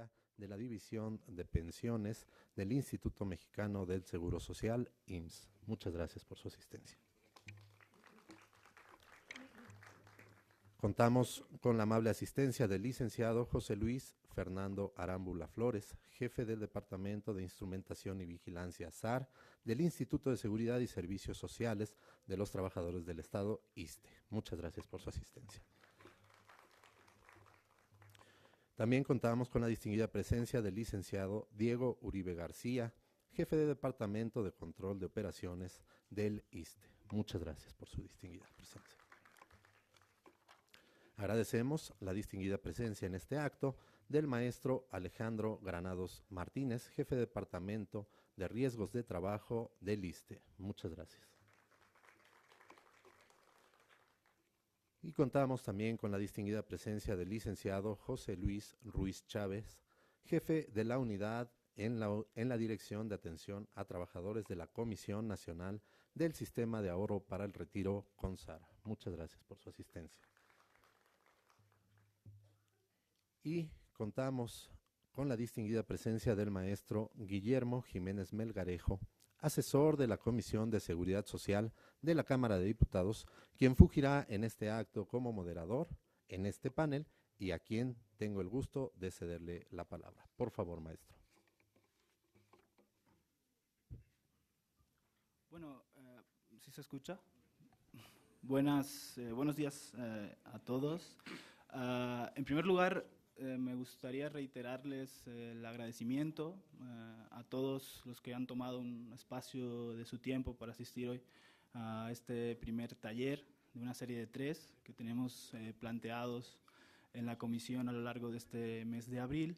asistencia de la División de Pensiones del Instituto Mexicano del Seguro Social, IMSS. Muchas gracias por su asistencia. Contamos con la amable asistencia del licenciado José Luis Fernando Arámbula Flores, jefe del Departamento de Instrumentación y Vigilancia SAR del Instituto de Seguridad y Servicios Sociales de los Trabajadores del Estado, ISSSTE. Muchas gracias por su asistencia. También contamos con la distinguida presencia del licenciado Diego Uribe García, jefe de Departamento de Control de Operaciones del ISSSTE. Muchas gracias por su distinguida presencia. Agradecemos la distinguida presencia en este acto del maestro Alejandro Granados Martínez, jefe de Departamento de Riesgos de Trabajo del ISSSTE. Muchas gracias. Y contamos también con la distinguida presencia del licenciado José Luis Ruiz Chávez, jefe de la unidad en la Dirección de Atención a Trabajadores de la Comisión Nacional del Sistema de Ahorro para el Retiro, CONSAR. Muchas gracias por su asistencia. Y contamos con la distinguida presencia del maestro Guillermo Jiménez Melgarejo, asesor de la Comisión de Seguridad Social de la Cámara de Diputados, quien fungirá en este acto como moderador en este panel y a quien tengo el gusto de cederle la palabra. Por favor, maestro. Bueno, ¿sí se escucha? Buenos días a todos. En primer lugar, me gustaría reiterarles el agradecimiento a todos los que han tomado un espacio de su tiempo para asistir hoy a este primer taller de una serie de 3 que tenemos planteados en la comisión a lo largo de este mes de abril.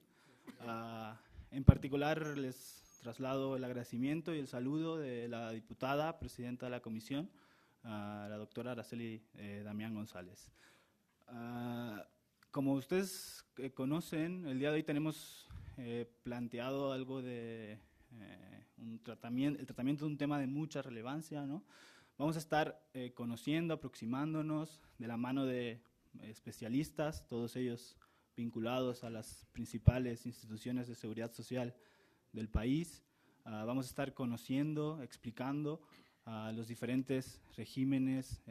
En particular, les traslado el agradecimiento y el saludo de la diputada, presidenta de la comisión, la doctora Araceli Damián González. Como ustedes conocen, el día de hoy tenemos planteado algo de el tratamiento de un tema de mucha relevancia, ¿no? Vamos a estar conociendo, aproximándonos de la mano de especialistas, todos ellos vinculados a las principales instituciones de seguridad social del país. Vamos a estar conociendo, explicando los diferentes regímenes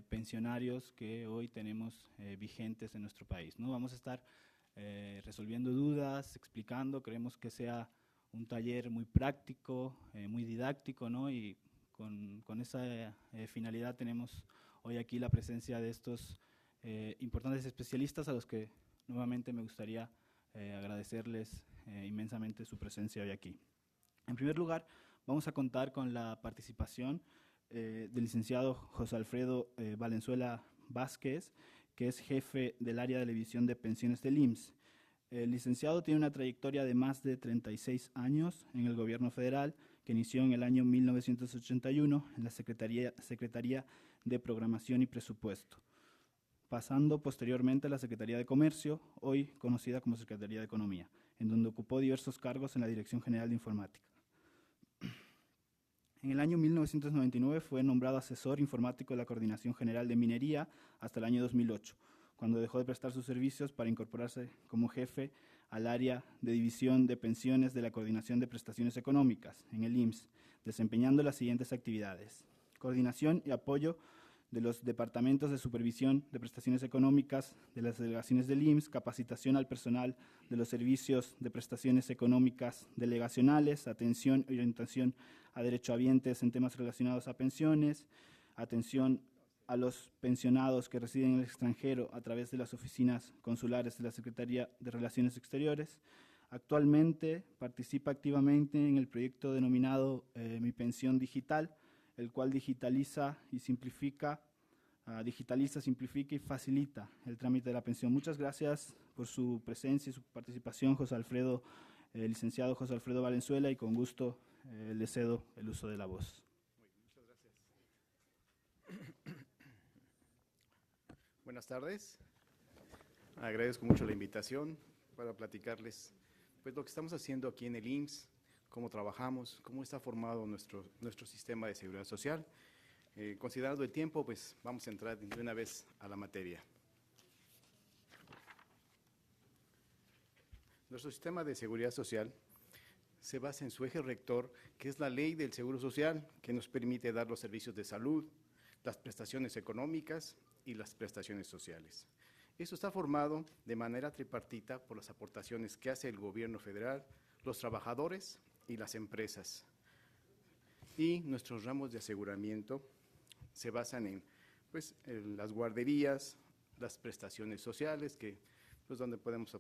pensionarios que hoy tenemos vigentes en nuestro país, ¿no? Vamos a estar resolviendo dudas, explicando. Creemos que sea un taller muy práctico, muy didáctico, ¿no? Y con esa finalidad tenemos hoy aquí la presencia de estos importantes especialistas a los que nuevamente me gustaría agradecerles inmensamente su presencia hoy aquí. En primer lugar, vamos a contar con la participación del licenciado José Alfredo Valenzuela Vázquez, que es jefe del área de la División de Pensiones del IMSS. El licenciado tiene una trayectoria de más de 36 años en el gobierno federal, que inició en el año 1981 en la Secretaría de Programación y Presupuesto, pasando posteriormente a la Secretaría de Comercio, hoy conocida como Secretaría de Economía, en donde ocupó diversos cargos en la Dirección General de Informática. En el año 1999 fue nombrado asesor informático de la Coordinación General de Minería hasta el año 2008, cuando dejó de prestar sus servicios para incorporarse como jefe al área de división de pensiones de la Coordinación de Prestaciones Económicas en el IMSS, desempeñando las siguientes actividades: coordinación y apoyo de los departamentos de supervisión de prestaciones económicas de las delegaciones del IMSS, capacitación al personal de los servicios de prestaciones económicas delegacionales, atención y orientación a derechohabientes en temas relacionados a pensiones, atención a los pensionados que residen en el extranjero a través de las oficinas consulares de la Secretaría de Relaciones Exteriores. Actualmente participa activamente en el proyecto denominado Mi Pensión Digital, el cual digitaliza, simplifica y facilita el trámite de la pensión. Muchas gracias por su presencia y su participación, licenciado José Alfredo Valenzuela, y con gusto le cedo el uso de la voz. Muchas gracias. Buenas tardes. Agradezco mucho la invitación para platicarles pues lo que estamos haciendo aquí en el IMSS, cómo trabajamos, cómo está formado nuestro sistema de seguridad social. Considerando el tiempo, pues vamos a entrar de una vez a la materia. Nuestro sistema de seguridad social se basa en su eje rector, que es la ley del Seguro Social, que nos permite dar los servicios de salud, las prestaciones económicas y las prestaciones sociales. Esto está formado de manera tripartita por las aportaciones que hace el gobierno federal, los trabajadores y las empresas. Y nuestros ramos de aseguramiento se basan en las guarderías, las prestaciones sociales, que donde podemos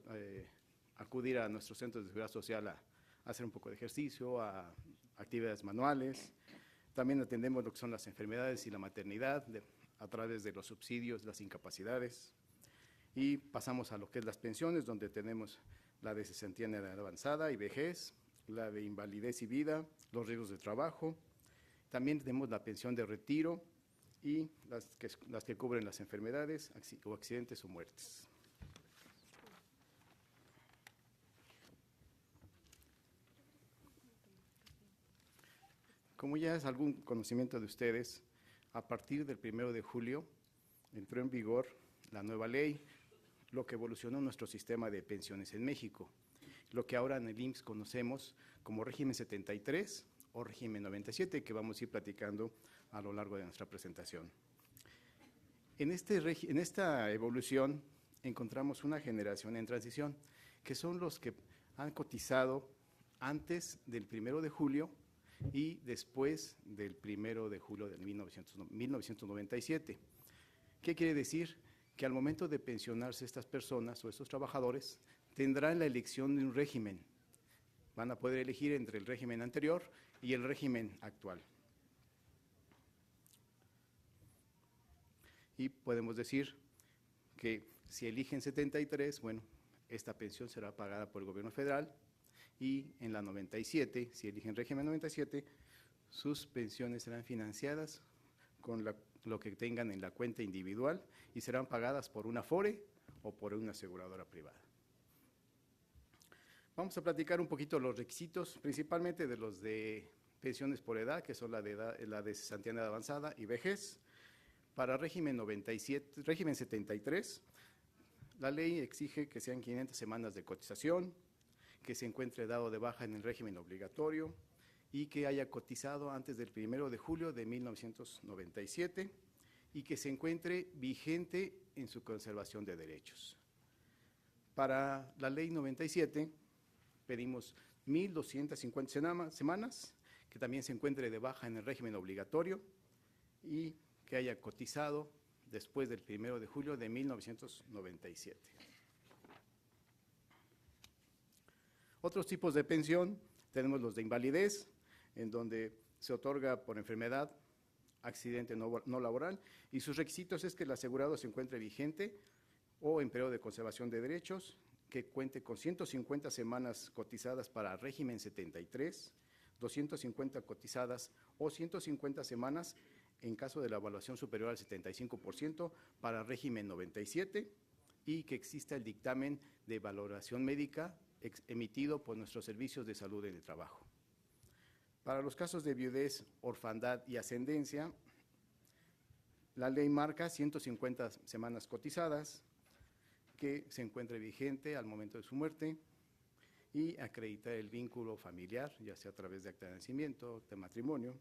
acudir a nuestros centros de seguridad social a hacer un poco de ejercicio, a actividades manuales. También atendemos lo que son las enfermedades y la maternidad a través de los subsidios, las incapacidades. Y pasamos a lo que es las pensiones, donde tenemos la de cesantía en edad avanzada y vejez, la de invalidez y vida, los riesgos de trabajo. También tenemos la pensión de retiro y las que cubren las enfermedades o accidentes o muertes. Como ya es algún conocimiento de ustedes, a partir del 1 de julio entró en vigor la nueva ley, lo que evolucionó nuestro sistema de pensiones en México, lo que ahora en el IMSS conocemos como régimen 73 o régimen 97, que vamos a ir platicando a lo largo de nuestra presentación. En esta evolución encontramos una generación en transición, que son los que han cotizado antes del 1 de julio y después del 1 de julio de 1997. ¿Qué quiere decir? Que al momento de pensionarse estas personas o estos trabajadores tendrán la elección de un régimen. Van a poder elegir entre el régimen anterior y el régimen actual. Y podemos decir que si eligen 73, bueno, esta pensión será pagada por el gobierno federal, y en la 97, si eligen régimen 97, sus pensiones serán financiadas con lo que tengan en la cuenta individual y serán pagadas por una Afore o por una aseguradora privada. Vamos a platicar un poquito los requisitos, principalmente de los de pensiones por edad, que son la de cesantía en edad avanzada y vejez. Para régimen 73, la ley exige que sean 500 semanas de cotización, que se encuentre dado de baja en el régimen obligatorio y que haya cotizado antes del 1 de julio de 1997 y que se encuentre vigente en su conservación de derechos. Para la ley 97 pedimos 1,250 semanas, que también se encuentre de baja en el régimen obligatorio y que haya cotizado después del 1 de julio de 1997. Otros tipos de pensión, tenemos los de invalidez, en donde se otorga por enfermedad, accidente no laboral, y sus requisitos es que el asegurado se encuentre vigente o en periodo de conservación de derechos, que cuente con 150 semanas cotizadas para régimen 73, 250 cotizadas o 150 semanas en caso de la evaluación superior al 75% para régimen 97 y que exista el dictamen de valoración médica emitido por nuestros servicios de salud en el trabajo. Para los casos de viudez, orfandad y ascendencia, la ley marca 150 semanas cotizadas, que se encuentre vigente al momento de su muerte y acreditar el vínculo familiar, ya sea a través de acta de nacimiento, de matrimonio.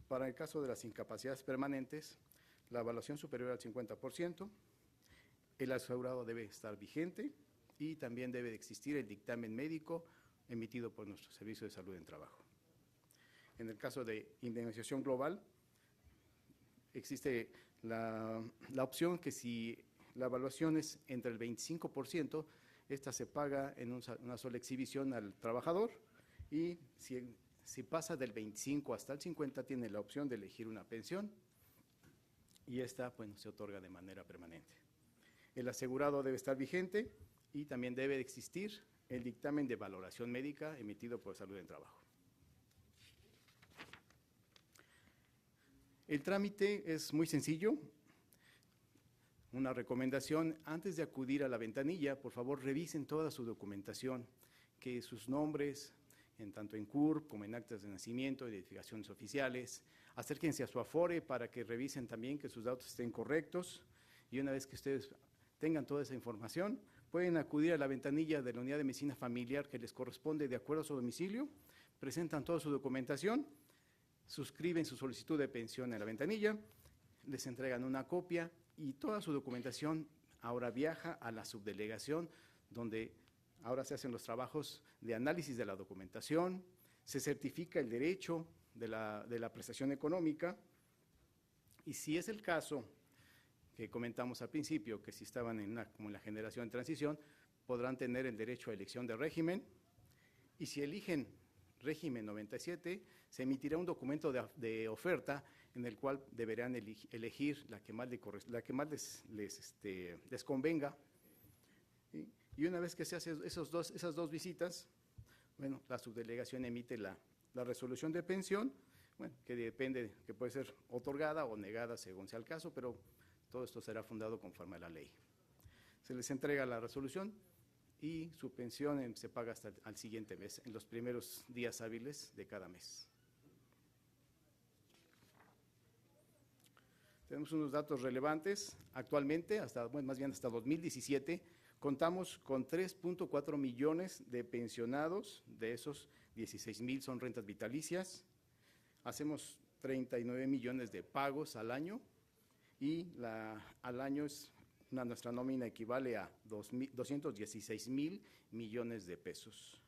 Para el caso de las incapacidades permanentes, la evaluación superior al 50%, el asegurado debe estar vigente y también debe de existir el dictamen médico emitido por nuestro Servicio de Salud en Trabajo. En el caso de indemnización global, existe la opción que si la evaluación es entre el 25%, esta se paga en una sola exhibición al trabajador y si pasa del 25 hasta el 50 tiene la opción de elegir una pensión y esta se otorga de manera permanente. El asegurado debe estar vigente y también debe de existir el dictamen de valoración médica emitido por Salud en Trabajo. El trámite es muy sencillo. Una recomendación, antes de acudir a la ventanilla, por favor revisen toda su documentación, que sus nombres, tanto en CURP como en actas de nacimiento, identificaciones oficiales, acérquense a su Afore para que revisen también que sus datos estén correctos y una vez que ustedes tengan toda esa información, pueden acudir a la ventanilla de la unidad de medicina familiar que les corresponde de acuerdo a su domicilio, presentan toda su documentación, suscriben su solicitud de pensión en la ventanilla, les entregan una copia y toda su documentación ahora viaja a la subdelegación, donde ahora se hacen los trabajos de análisis de la documentación, se certifica el derecho de la prestación económica, y si es el caso que comentamos al principio, que si estaban como en la generación de transición, podrán tener el derecho a elección de régimen, y si eligen régimen 97, se emitirá un documento de oferta en el cual deberán elegir la que más les convenga. ¿Sí? Y una vez que se hacen esas dos visitas, bueno, la subdelegación emite la resolución de pensión, bueno, que depende, que puede ser otorgada o negada según sea el caso, pero todo esto será fundado conforme a la ley. Se les entrega la resolución y su pensión se paga hasta al siguiente mes, en los primeros días hábiles de cada mes. Tenemos unos datos relevantes. Actualmente, más bien hasta 2017, contamos con 3.4 millones de pensionados, de esos 16,000 son rentas vitalicias. Hacemos 39 millones de pagos al año y al año nuestra nómina equivale a 216,000 millones de pesos.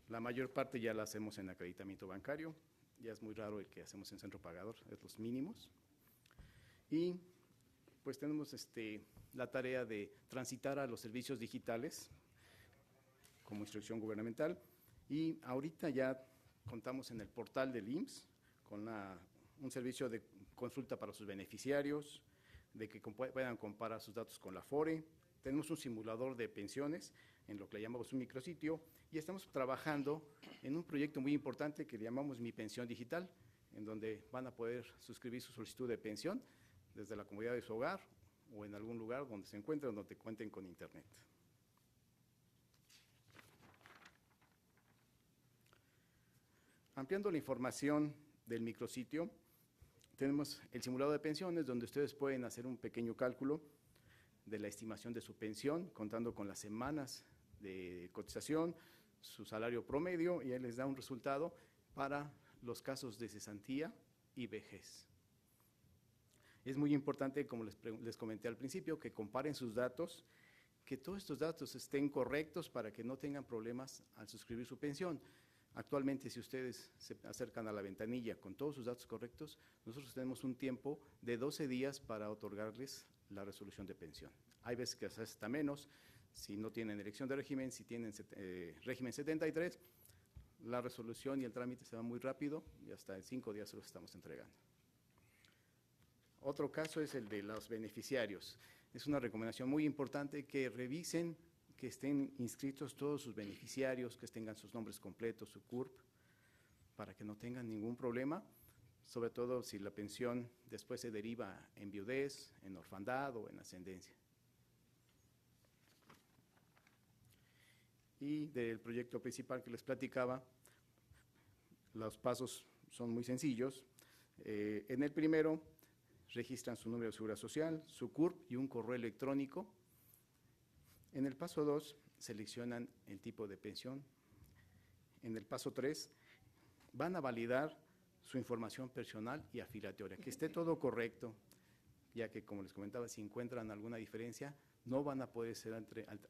La mayor parte ya la hacemos en acreditamiento bancario, ya es muy raro el que hacemos en centro pagador, es los mínimos. Y pues tenemos la tarea de transitar a los servicios digitales como instrucción gubernamental, y ahorita ya contamos en el portal del IMSS con un servicio de consulta para sus beneficiarios, de que puedan comparar sus datos con la Afore. Tenemos un simulador de pensiones en lo que le llamamos un micrositio, y estamos trabajando en un proyecto muy importante que le llamamos Mi Pensión Digital, en donde van a poder suscribir su solicitud de pensión desde la comodidad de su hogar o en algún lugar donde se encuentren, donde cuenten con internet. Ampliando la información del micrositio, tenemos el simulado de pensiones, donde ustedes pueden hacer un pequeño cálculo de la estimación de su pensión, contando con las semanas de cotización, su salario promedio, y ahí les da un resultado para los casos de cesantía y vejez. Es muy importante, como les comenté al principio, que comparen sus datos, que todos estos datos estén correctos para que no tengan problemas al suscribir su pensión. Actualmente, si ustedes se acercan a la ventanilla con todos sus datos correctos, nosotros tenemos un tiempo de 12 días para otorgarles la resolución de pensión. Hay veces que hasta menos, si no tienen elección de régimen, si tienen régimen 73, la resolución y el trámite se va muy rápido y hasta en 5 días se los estamos entregando. Otro caso es el de los beneficiarios. Es una recomendación muy importante que revisen que estén inscritos todos sus beneficiarios, que tengan sus nombres completos, su CURP, para que no tengan ningún problema, sobre todo si la pensión después se deriva en viudez, en orfandad o en ascendencia. Y del proyecto principal que les platicaba, los pasos son muy sencillos. En el primero, registran su número de seguridad social, su CURP y un correo electrónico. En el paso 2, seleccionan el tipo de pensión. En el paso 3, van a validar su información personal y afiliatoria, que esté todo correcto, ya que, como les comentaba, si encuentran alguna diferencia, no van a poder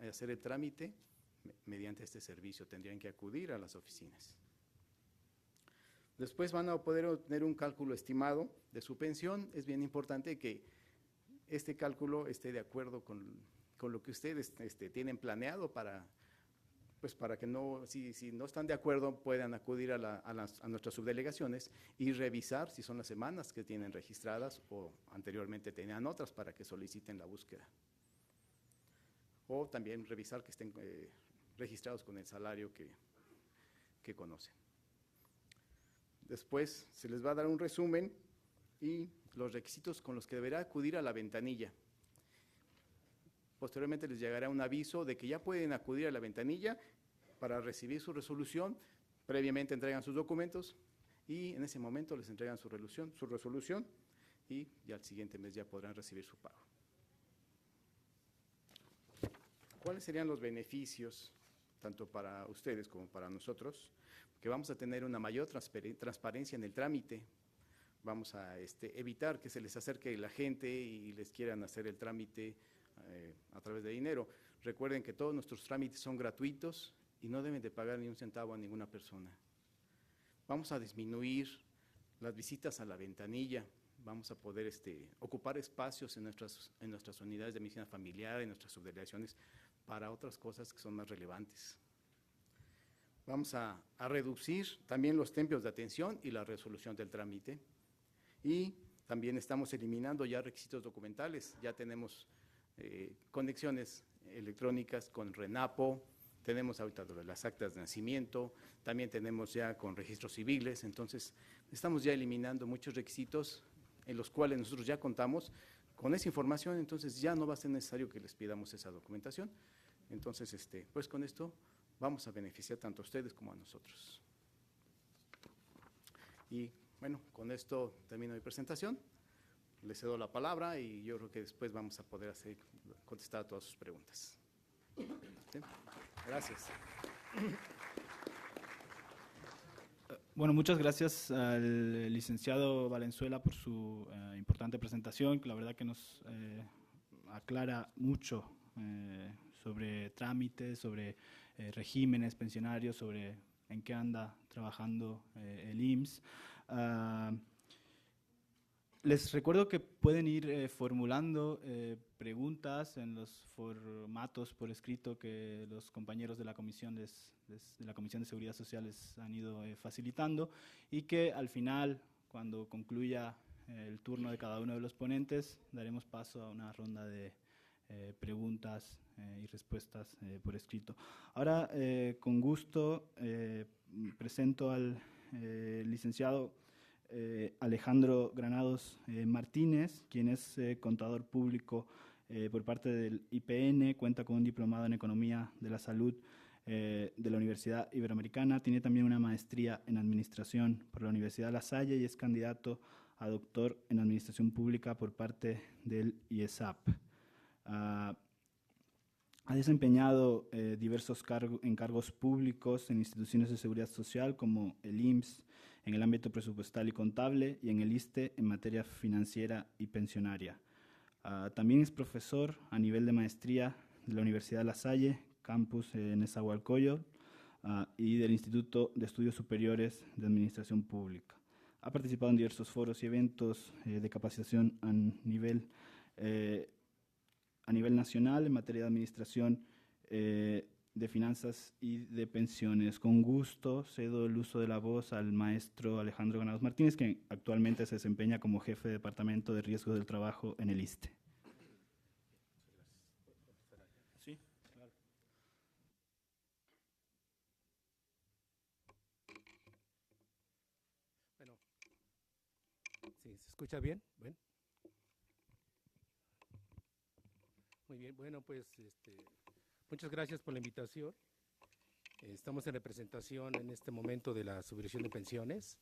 hacer el trámite mediante este servicio, tendrían que acudir a las oficinas. Después van a poder obtener un cálculo estimado de su pensión. Es bien importante que este cálculo esté de acuerdo con lo que ustedes tienen planeado para que no, si no están de acuerdo, puedan acudir a nuestras subdelegaciones y revisar si son las semanas que tienen registradas o anteriormente tenían otras para que soliciten la búsqueda. O también revisar que estén registrados con el salario que conocen. Después se les va a dar un resumen y los requisitos con los que deberá acudir a la ventanilla. Posteriormente les llegará un aviso de que ya pueden acudir a la ventanilla para recibir su resolución. Previamente entregan sus documentos y en ese momento les entregan su resolución y ya al siguiente mes ya podrán recibir su pago. ¿Cuáles serían los beneficios, tanto para ustedes como para nosotros? Que vamos a tener una mayor transparencia en el trámite, vamos a evitar que se les acerque la gente y les quieran hacer el trámite a través de dinero. Recuerden que todos nuestros trámites son gratuitos y no deben de pagar ni un centavo a ninguna persona. Vamos a disminuir las visitas a la ventanilla, vamos a poder ocupar espacios en nuestras unidades de medicina familiar, en nuestras subdelegaciones, para otras cosas que son más relevantes. Vamos a reducir también los tiempos de atención y la resolución del trámite. Y también estamos eliminando ya requisitos documentales, ya tenemos conexiones electrónicas con RENAPO, tenemos ahorita las actas de nacimiento, también tenemos ya con registros civiles, entonces estamos ya eliminando muchos requisitos en los cuales nosotros ya contamos con esa información, entonces ya no va a ser necesario que les pidamos esa documentación. Entonces, pues con esto vamos a beneficiar tanto a ustedes como a nosotros. Y bueno, con esto termino mi presentación. Les cedo la palabra y yo creo que después vamos a poder contestar a todas sus preguntas. ¿Sí? Gracias. Bueno, muchas gracias al licenciado Valenzuela por su importante presentación, que la verdad que nos aclara mucho sobre trámites, sobre regímenes pensionarios, sobre en qué anda trabajando el IMSS. Les recuerdo que pueden ir formulando preguntas en los formatos por escrito que los compañeros de la Comisión de Seguridad Social les han ido facilitando, y que al final, cuando concluya el turno de cada uno de los ponentes, daremos paso a una ronda de preguntas y respuestas por escrito. Ahora, con gusto, presento al licenciado Alejandro Granados Martínez, quien es contador público por parte del IPN, cuenta con un diplomado en Economía de la Salud de la Universidad Iberoamericana, tiene también una maestría en Administración por la Universidad La Salle y es candidato a doctor en Administración Pública por parte del IESAP. Ha desempeñado diversos encargos públicos en instituciones de seguridad social como el IMSS, en el ámbito presupuestal y contable, y en el ISSSTE en materia financiera y pensionaria. También es profesor a nivel de maestría de la Universidad La Salle, campus en Nezahualcóyotl, y del Instituto de Estudios Superiores de Administración Pública. Ha participado en diversos foros y eventos de capacitación a nivel nacional en materia de administración, de finanzas y de pensiones. Con gusto cedo el uso de la voz al maestro Alejandro Granados Martínez, que actualmente se desempeña como jefe de Departamento de Riesgos del Trabajo en el ISSSTE. Sí, claro. Bueno, sí, ¿se escucha bien? ¿Ven? Muy bien, bueno, pues muchas gracias por la invitación. Estamos en representación en este momento de la Subdirección de Pensiones.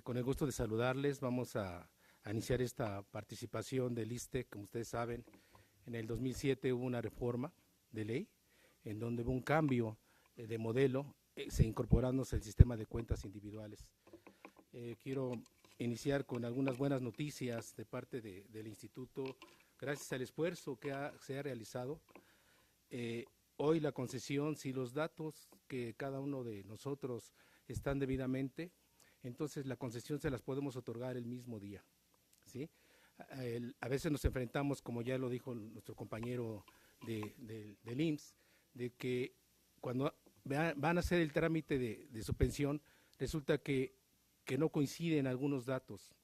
Con el gusto de saludarles, vamos a iniciar esta participación del ISSSTE. Como ustedes saben, en el 2007 hubo una reforma de ley en donde hubo un cambio de modelo, se incorporándose el sistema de cuentas individuales. Quiero iniciar con algunas buenas noticias de parte del Instituto. Gracias al esfuerzo que se ha realizado, hoy la concesión, si los datos que cada uno de nosotros están debidamente, entonces la concesión se las podemos otorgar el mismo día, ¿sí? A veces nos enfrentamos, como ya lo dijo nuestro compañero del IMSS, de que cuando van a hacer el trámite de su pensión, resulta que no coinciden algunos datos.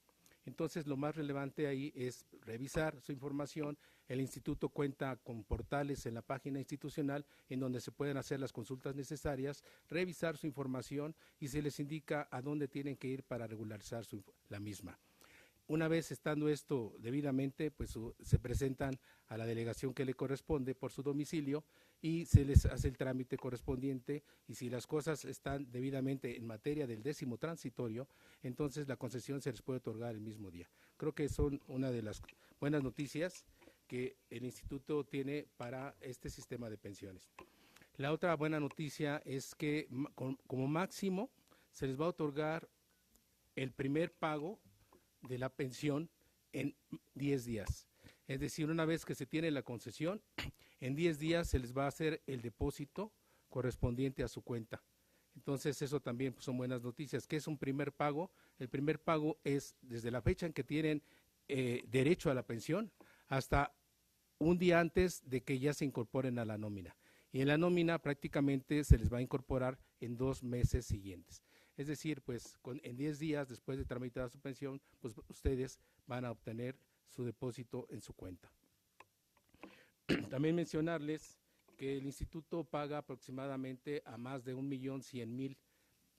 Entonces, lo más relevante ahí es revisar su información. El instituto cuenta con portales en la página institucional en donde se pueden hacer las consultas necesarias, revisar su información y se les indica a dónde tienen que ir para regularizar la misma. Una vez estando esto debidamente, pues se presentan a la delegación que le corresponde por su domicilio y se les hace el trámite correspondiente, y si las cosas están debidamente en materia del 10º transitorio, entonces la concesión se les puede otorgar el mismo día. Creo que son una de las buenas noticias que el instituto tiene para este sistema de pensiones. La otra buena noticia es que como máximo se les va a otorgar el primer pago de la pensión en 10 días. Es decir, una vez que se tiene la concesión, en 10 días se les va a hacer el depósito correspondiente a su cuenta. Entonces, eso también pues, son buenas noticias. ¿Qué es un primer pago? El primer pago es desde la fecha en que tienen derecho a la pensión hasta un día antes de que ya se incorporen a la nómina. Y en la nómina prácticamente se les va a incorporar en 2 meses siguientes. Es decir, pues en 10 días después de tramitar su pensión, pues ustedes van a obtener su depósito en su cuenta. También mencionarles que el instituto paga aproximadamente a más de 1.100.000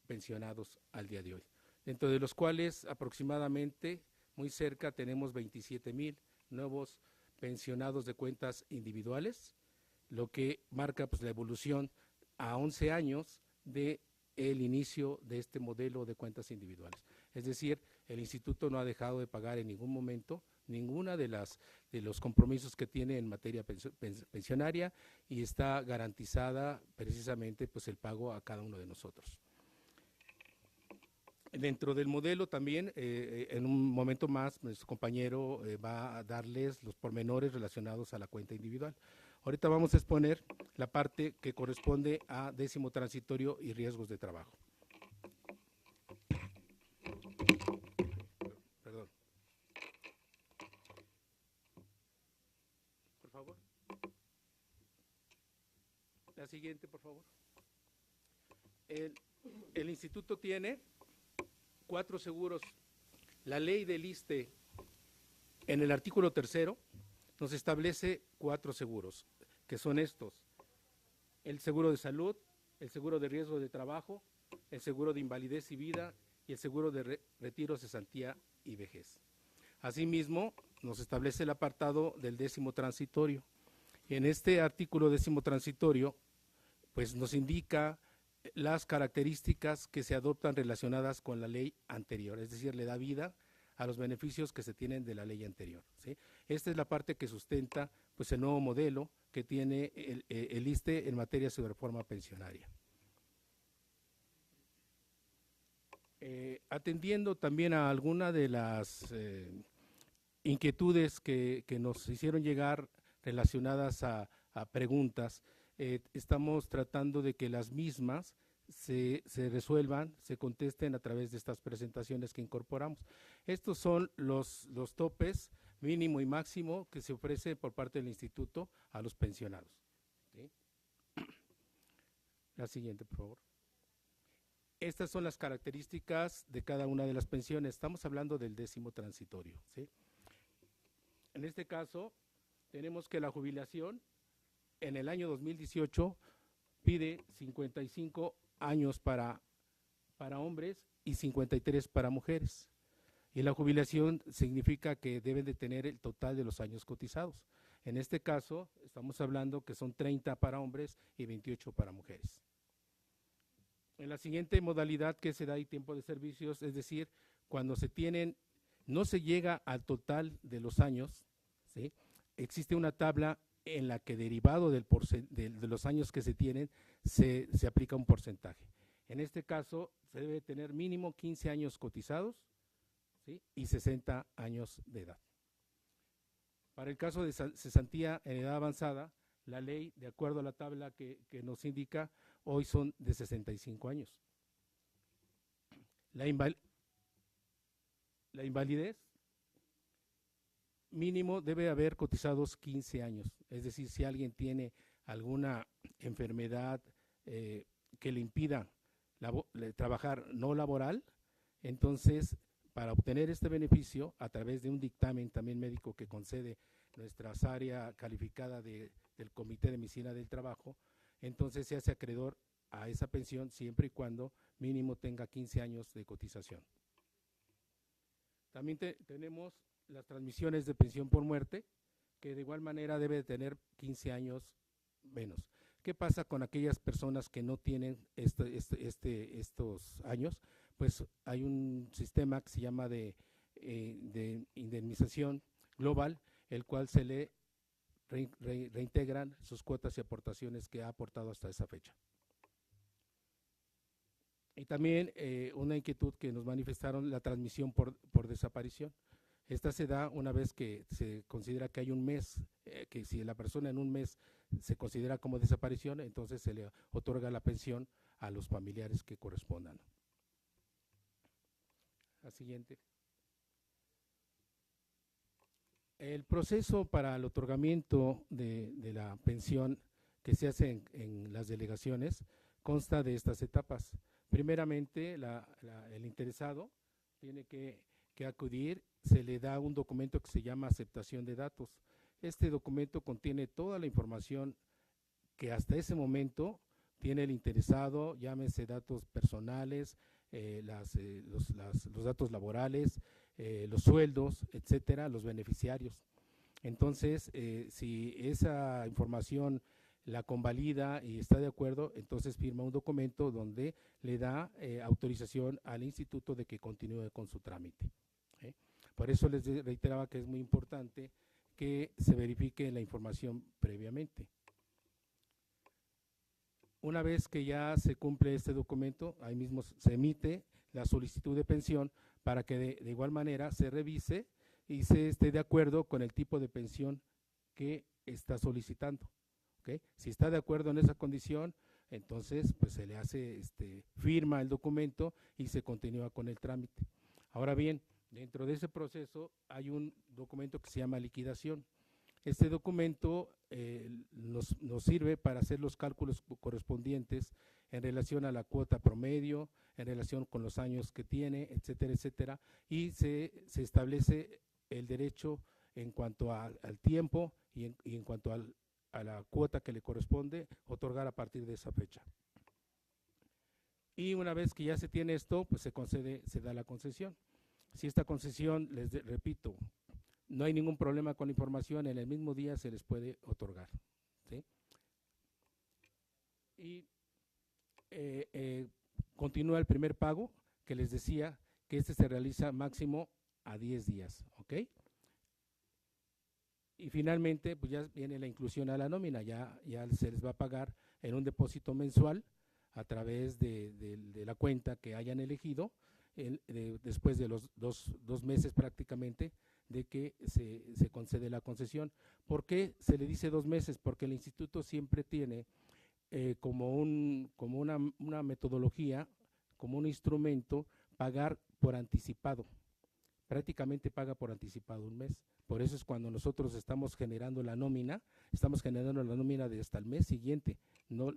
pensionados al día de hoy, dentro de los cuales aproximadamente muy cerca tenemos 27.000 nuevos pensionados de cuentas individuales, lo que marca pues, la evolución a 11 años de el inicio de este modelo de cuentas individuales. Es decir, el instituto no ha dejado de pagar en ningún momento ninguna de los compromisos que tiene en materia pensionaria y está garantizada precisamente pues el pago a cada uno de nosotros. Dentro del modelo también, en un momento más, nuestro compañero va a darles los pormenores relacionados a la cuenta individual. Ahorita vamos a exponer la parte que corresponde a décimo transitorio y riesgos de trabajo. Perdón. Por favor. La siguiente, por favor. El instituto tiene 4 seguros. La ley del ISSSTE, en el artículo 3, nos establece 4 seguros, que son estos: el seguro de salud, el seguro de riesgo de trabajo, el seguro de invalidez y vida y el seguro de retiro, cesantía y vejez. Asimismo, nos establece el apartado del décimo transitorio. En este artículo décimo transitorio, pues nos indica las características que se adoptan relacionadas con la ley anterior, es decir, le da vida a los beneficios que se tienen de la ley anterior, ¿sí? Esta es la parte que sustenta pues, el nuevo modelo que tiene el ISSSTE en materia de reforma pensionaria. Atendiendo también a alguna de las inquietudes que nos hicieron llegar relacionadas a preguntas, estamos tratando de que las mismas se resuelvan, se contesten a través de estas presentaciones que incorporamos. Estos son los topes mínimo y máximo que se ofrece por parte del instituto a los pensionados. ¿Sí? La siguiente, por favor. Estas son las características de cada una de las pensiones. Estamos hablando del décimo transitorio, ¿sí? En este caso, tenemos que la jubilación en el año 2018 pide 55 años para hombres y 53 para mujeres. Y la jubilación significa que deben de tener el total de los años cotizados. En este caso, estamos hablando que son 30 para hombres y 28 para mujeres. En la siguiente modalidad que se da y tiempo de servicios, es decir, cuando se tienen, no se llega al total de los años, ¿sí? Existe una tabla en la que derivado de los años que se tienen, se aplica un porcentaje. En este caso, se debe tener mínimo 15 años cotizados, ¿sí? Y 60 años de edad. Para el caso de cesantía en edad avanzada, la ley, de acuerdo a la tabla que nos indica, hoy son de 65 años. La invalidez, mínimo debe haber cotizados 15 años, es decir, si alguien tiene alguna enfermedad que le impida trabajar no laboral, entonces para obtener este beneficio a través de un dictamen también médico que concede nuestra área calificada del Comité de Medicina del Trabajo, entonces se hace acreedor a esa pensión siempre y cuando mínimo tenga 15 años de cotización. También tenemos las transmisiones de pensión por muerte, que de igual manera debe de tener 15 años menos. ¿Qué pasa con aquellas personas que no tienen estos años? Pues hay un sistema que se llama de indemnización global, el cual se le reintegran sus cuotas y aportaciones que ha aportado hasta esa fecha. Y también una inquietud que nos manifestaron, la transmisión por desaparición. Esta se da una vez que se considera que hay un mes, que si la persona en un mes se considera como desaparición, entonces se le otorga la pensión a los familiares que correspondan. La siguiente. El proceso para el otorgamiento de la pensión que se hace en las delegaciones consta de estas etapas. Primeramente, el interesado tiene que acudir, se le da un documento que se llama aceptación de datos. Este documento contiene toda la información que hasta ese momento tiene el interesado, llámese datos personales, los datos laborales, los sueldos, etcétera, los beneficiarios. Entonces, si esa información la convalida y está de acuerdo, entonces firma un documento donde le da autorización al instituto de que continúe con su trámite. Por eso les reiteraba que es muy importante que se verifique la información previamente. Una vez que ya se cumple este documento, ahí mismo se emite la solicitud de pensión para que de igual manera se revise y se esté de acuerdo con el tipo de pensión que está solicitando. ¿Okay? Si está de acuerdo en esa condición, entonces pues se le hace firma el documento y se continúa con el trámite. Ahora bien, dentro de ese proceso hay un documento que se llama liquidación. Este documento nos sirve para hacer los cálculos correspondientes en relación a la cuota promedio, en relación con los años que tiene, etcétera, etcétera, y se establece el derecho en cuanto al tiempo y en cuanto a la cuota que le corresponde otorgar a partir de esa fecha. Y una vez que ya se tiene esto, pues se da la concesión. Si esta concesión, repito, no hay ningún problema con la información, en el mismo día se les puede otorgar. ¿Sí? Y continúa el primer pago, que les decía que se realiza máximo a 10 días. ¿Ok? Y finalmente, pues ya viene la inclusión a la nómina, ya se les va a pagar en un depósito mensual a través de la cuenta que hayan elegido, después de los dos meses prácticamente de que se concede la concesión. ¿Por qué se le dice 2 meses? Porque el instituto siempre tiene como una metodología, como un instrumento, pagar por anticipado. Prácticamente paga por anticipado un mes. Por eso es cuando nosotros estamos generando la nómina de hasta el mes siguiente, no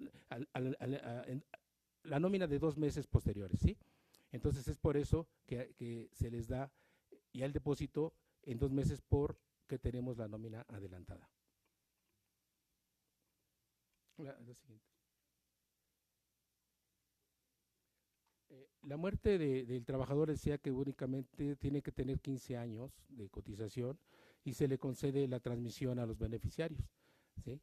la nómina de 2 meses posteriores, ¿sí? Entonces es por eso que se les da ya el depósito en 2 meses porque tenemos la nómina adelantada. La siguiente. La muerte del trabajador decía que únicamente tiene que tener 15 años de cotización y se le concede la transmisión a los beneficiarios, ¿sí?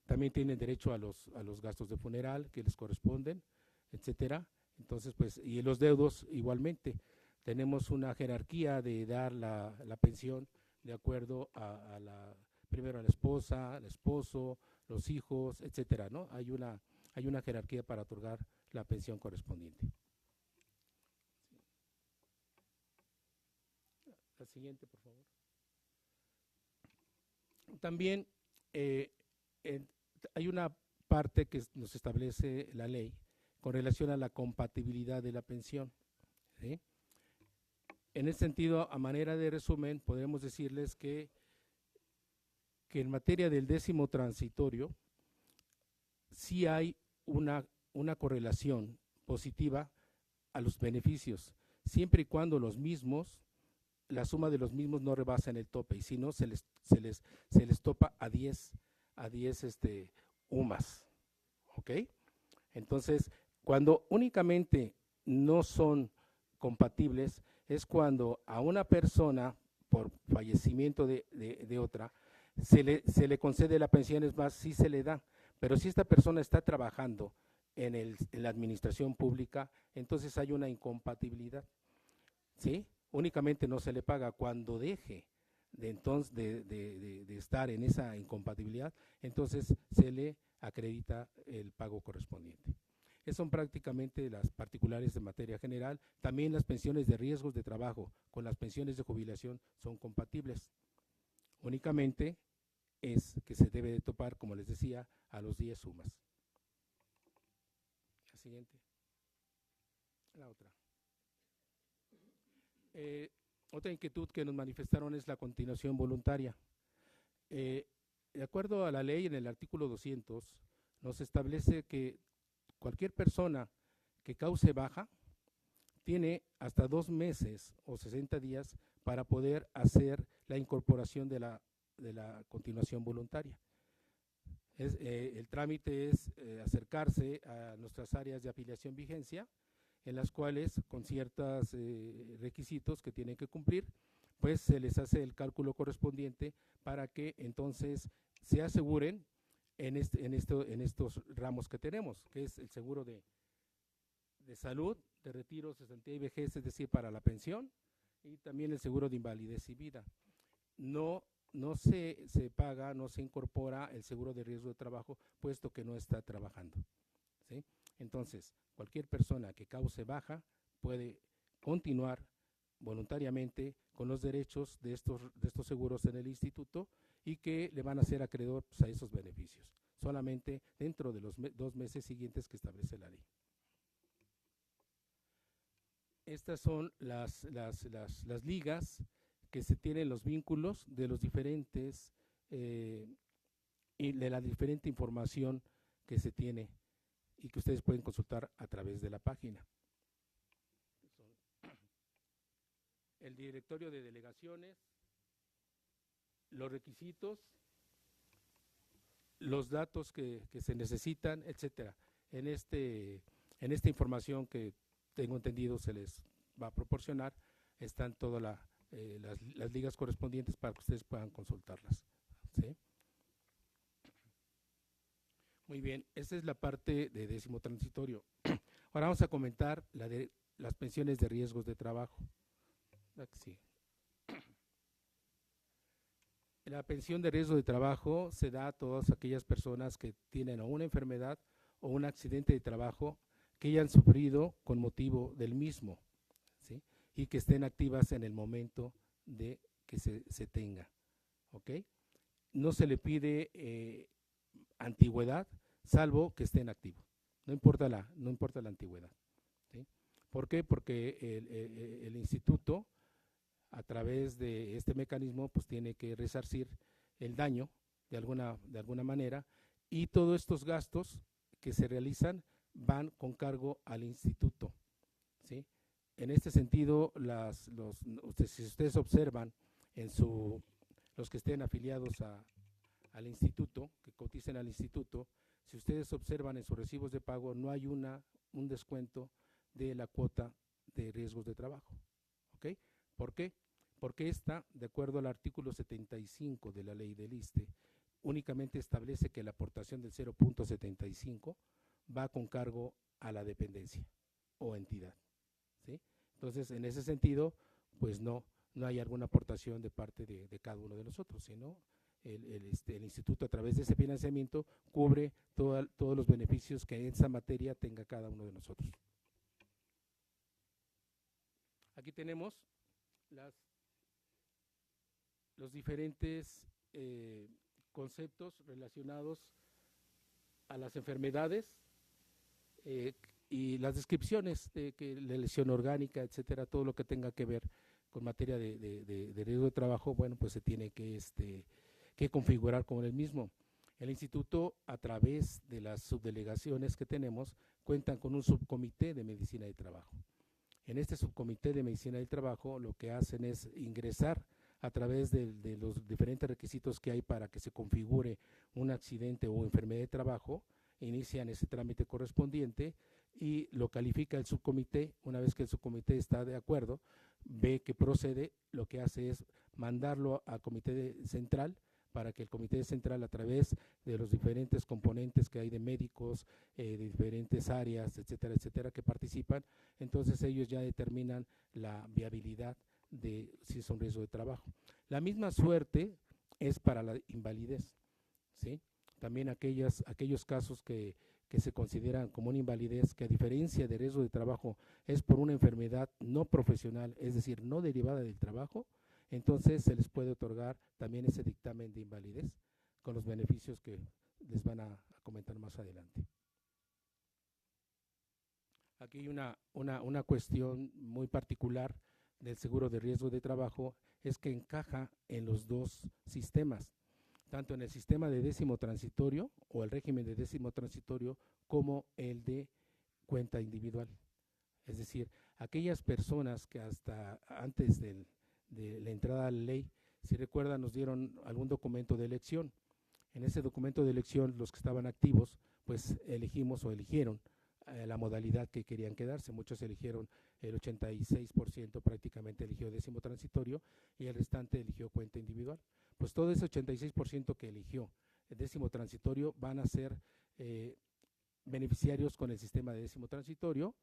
También tienen derecho a los gastos de funeral que les corresponden, etcétera. Entonces, pues, y los deudos igualmente. Tenemos una jerarquía de dar la pensión de acuerdo primero a la esposa, al esposo, los hijos, etcétera, ¿no? Hay una jerarquía para otorgar la pensión correspondiente. La siguiente, por favor. También hay una parte que nos establece la ley con relación a la compatibilidad de la pensión, ¿sí? En ese sentido, a manera de resumen, podemos decirles que en materia del 10º transitorio, sí hay una correlación positiva a los beneficios, siempre y cuando la suma de los mismos no rebasan el tope, y si no, se les topa a 10 UMAS, ¿ok? Entonces, cuando únicamente no son compatibles, es cuando a una persona, por fallecimiento de otra, se le concede la pensión, es más, sí se le da, pero si esta persona está trabajando en la administración pública, entonces hay una incompatibilidad, ¿sí? Únicamente no se le paga cuando deje de estar en esa incompatibilidad, entonces se le acredita el pago correspondiente. Esas son prácticamente las particulares de materia general. También las pensiones de riesgos de trabajo con las pensiones de jubilación son compatibles. Únicamente es que se debe de topar, como les decía, a los 10 sumas. La siguiente. La otra. Otra inquietud que nos manifestaron es la continuación voluntaria. De acuerdo a la ley, en el artículo 200, nos establece que cualquier persona que cause baja tiene hasta 2 meses o 60 días para poder hacer la incorporación de la continuación voluntaria. El trámite es acercarse a nuestras áreas de afiliación vigencia, en las cuales, con ciertos requisitos que tienen que cumplir, pues se les hace el cálculo correspondiente para que entonces se aseguren en estos ramos que tenemos, que es el seguro de salud, de retiro, cesantía y vejez, es decir, para la pensión, y también el seguro de invalidez y vida. No se paga, no se incorpora el seguro de riesgo de trabajo, puesto que no está trabajando, ¿sí? Entonces, cualquier persona que cause baja puede continuar voluntariamente con los derechos de estos seguros en el instituto y que le van a ser acreedor, pues, a esos beneficios, solamente dentro de los 2 meses siguientes que establece la ley. Estas son las ligas que se tienen, los vínculos de los diferentes y de la diferente información que se tiene y que ustedes pueden consultar a través de la página. El directorio de delegaciones, los requisitos, los datos que se necesitan, etcétera. En esta información que tengo entendido se les va a proporcionar, están todas las ligas correspondientes para que ustedes puedan consultarlas, ¿sí? Muy bien, esta es la parte de 10º transitorio. Ahora vamos a comentar la de las pensiones de riesgos de trabajo. Sí. La pensión de riesgo de trabajo se da a todas aquellas personas que tienen o una enfermedad o un accidente de trabajo que hayan sufrido con motivo del mismo, ¿sí? Y que estén activas en el momento de que se tenga, ¿ok? No se le pide antigüedad, salvo que esté en activo. No importa la antigüedad, ¿sí? ¿Por qué? Porque el instituto, a través de este mecanismo, pues tiene que resarcir el daño de alguna manera, y todos estos gastos que se realizan van con cargo al instituto, ¿sí? En este sentido, si ustedes observan los que estén afiliados al instituto, que coticen al instituto, si ustedes observan en sus recibos de pago, no hay un descuento de la cuota de riesgos de trabajo, ¿ok? ¿Por qué? Porque esta, de acuerdo al artículo 75 de la ley del ISSSTE, únicamente establece que la aportación del 0.75 va con cargo a la dependencia o entidad, ¿sí? Entonces, en ese sentido, pues no hay alguna aportación de parte de cada uno de nosotros, sino el instituto, a través de ese financiamiento, cubre todos los beneficios que en esa materia tenga cada uno de nosotros. Aquí tenemos los diferentes conceptos relacionados a las enfermedades y las descripciones de la lesión orgánica, etcétera, todo lo que tenga que ver con materia de riesgo de trabajo, bueno, pues se tiene que configurar con el mismo. El instituto, a través de las subdelegaciones que tenemos, cuentan con un subcomité de medicina del trabajo. En este subcomité de medicina del trabajo, lo que hacen es ingresar a través de los diferentes requisitos que hay para que se configure un accidente o enfermedad de trabajo, inician ese trámite correspondiente y lo califica el subcomité. Una vez que el subcomité está de acuerdo, ve que procede, lo que hace es mandarlo al comité central, para que el comité central, a través de los diferentes componentes que hay de médicos, de diferentes áreas, etcétera, etcétera, que participan, entonces ellos ya determinan la viabilidad de si es un riesgo de trabajo. La misma suerte es para la invalidez, ¿sí? También aquellos casos que se consideran como una invalidez, que a diferencia de riesgo de trabajo es por una enfermedad no profesional, es decir, no derivada del trabajo, entonces se les puede otorgar también ese dictamen de invalidez con los beneficios que les van a comentar más adelante. Aquí hay una cuestión muy particular del seguro de riesgo de trabajo, es que encaja en los dos sistemas, tanto en el sistema de décimo transitorio o el régimen de décimo transitorio como el de cuenta individual. Es decir, aquellas personas que hasta antes de la entrada a la ley, si recuerdan, nos dieron algún documento de elección. En ese documento de elección, los que estaban activos, pues elegimos o eligieron la modalidad que querían quedarse. Muchos eligieron, el 86% prácticamente eligió décimo transitorio y el restante eligió cuenta individual. Pues todo ese 86% que eligió el décimo transitorio van a ser beneficiarios con el sistema de décimo transitorio,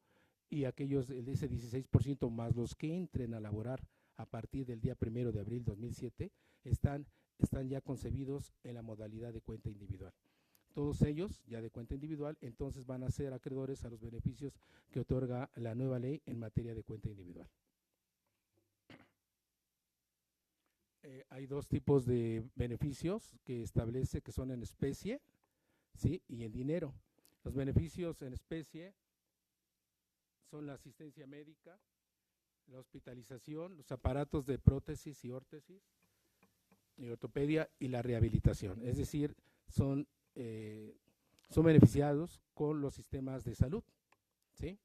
y aquellos de ese 16% más los que entren a laborar a partir del día 1 de abril de 2007 están ya concebidos en la modalidad de cuenta individual. Todos ellos, ya de cuenta individual, entonces van a ser acreedores a los beneficios que otorga la nueva ley en materia de cuenta individual. Hay dos tipos de beneficios que establece, que son en especie, ¿sí?, y en dinero. Los beneficios en especie son la asistencia médica, la hospitalización, los aparatos de prótesis y órtesis, y ortopedia, y la rehabilitación. Es decir, son beneficiados con los sistemas de salud, ¿sí?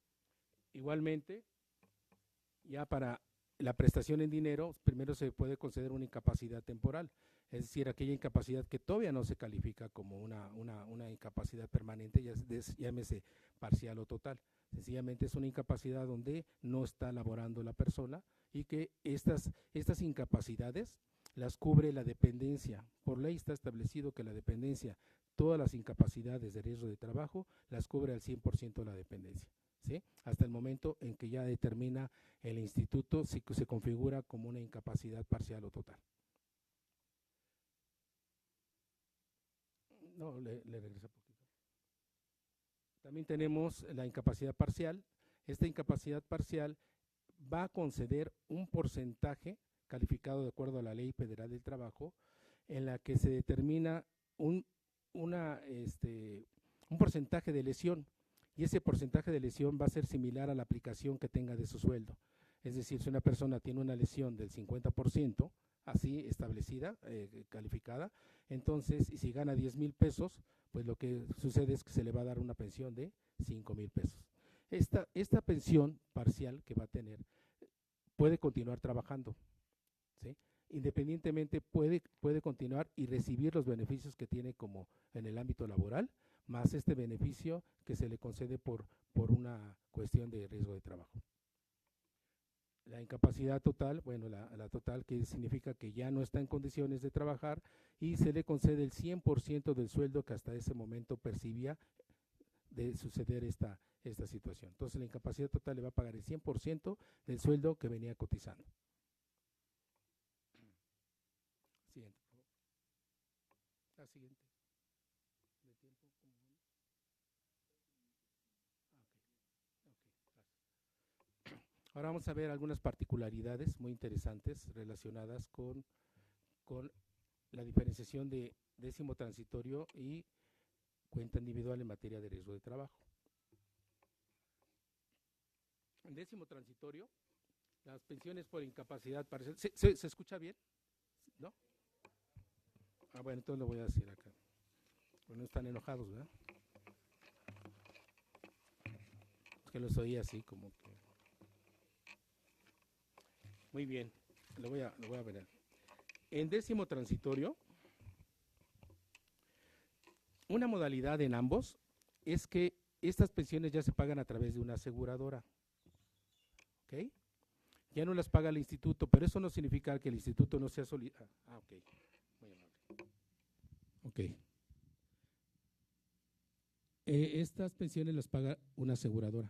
Igualmente, ya para la prestación en dinero, primero se puede conceder una incapacidad temporal, es decir, aquella incapacidad que todavía no se califica como una incapacidad permanente, llámese parcial o total. Sencillamente es una incapacidad donde no está laborando la persona, y que estas incapacidades las cubre la dependencia. Por ley está establecido que la dependencia, todas las incapacidades de riesgo de trabajo, las cubre al 100% la dependencia, ¿sí? Hasta el momento en que ya determina el instituto si se configura como una incapacidad parcial o total. No, le regresa poquito. También tenemos la incapacidad parcial. Esta incapacidad parcial va a conceder un porcentaje calificado de acuerdo a la Ley Federal del Trabajo, en la que se determina un porcentaje de lesión, y ese porcentaje de lesión va a ser similar a la aplicación que tenga de su sueldo. Es decir, si una persona tiene una lesión del 50%, así establecida, calificada, entonces, y si gana 10,000 pesos, pues lo que sucede es que se le va a dar una pensión de 5,000 pesos. Esta pensión parcial que va a tener puede continuar trabajando, ¿sí? Independientemente puede continuar y recibir los beneficios que tiene como en el ámbito laboral, más este beneficio que se le concede por una cuestión de riesgo de trabajo. La incapacidad total, bueno, la total, que significa que ya no está en condiciones de trabajar, y se le concede el 100% del sueldo que hasta ese momento percibía de suceder esta situación. Entonces la incapacidad total le va a pagar el 100% del sueldo que venía cotizando. Siguiente, por favor. La siguiente. ¿De tiempo? Ahora vamos a ver algunas particularidades muy interesantes relacionadas con la diferenciación de décimo transitorio y cuenta individual en materia de riesgo de trabajo. En décimo transitorio, las pensiones por incapacidad parcial. ¿Se escucha bien? ¿No? Ah, bueno, entonces lo voy a decir acá. Bueno, están enojados, ¿verdad? Es que los oí así como que. Muy bien, lo voy a ver. En décimo transitorio, una modalidad en ambos es que estas pensiones ya se pagan a través de una aseguradora, ¿ok? Ya no las paga el instituto, pero eso no significa que el instituto no sea solidario. Ok, muy amable. Ok. Estas pensiones las paga una aseguradora,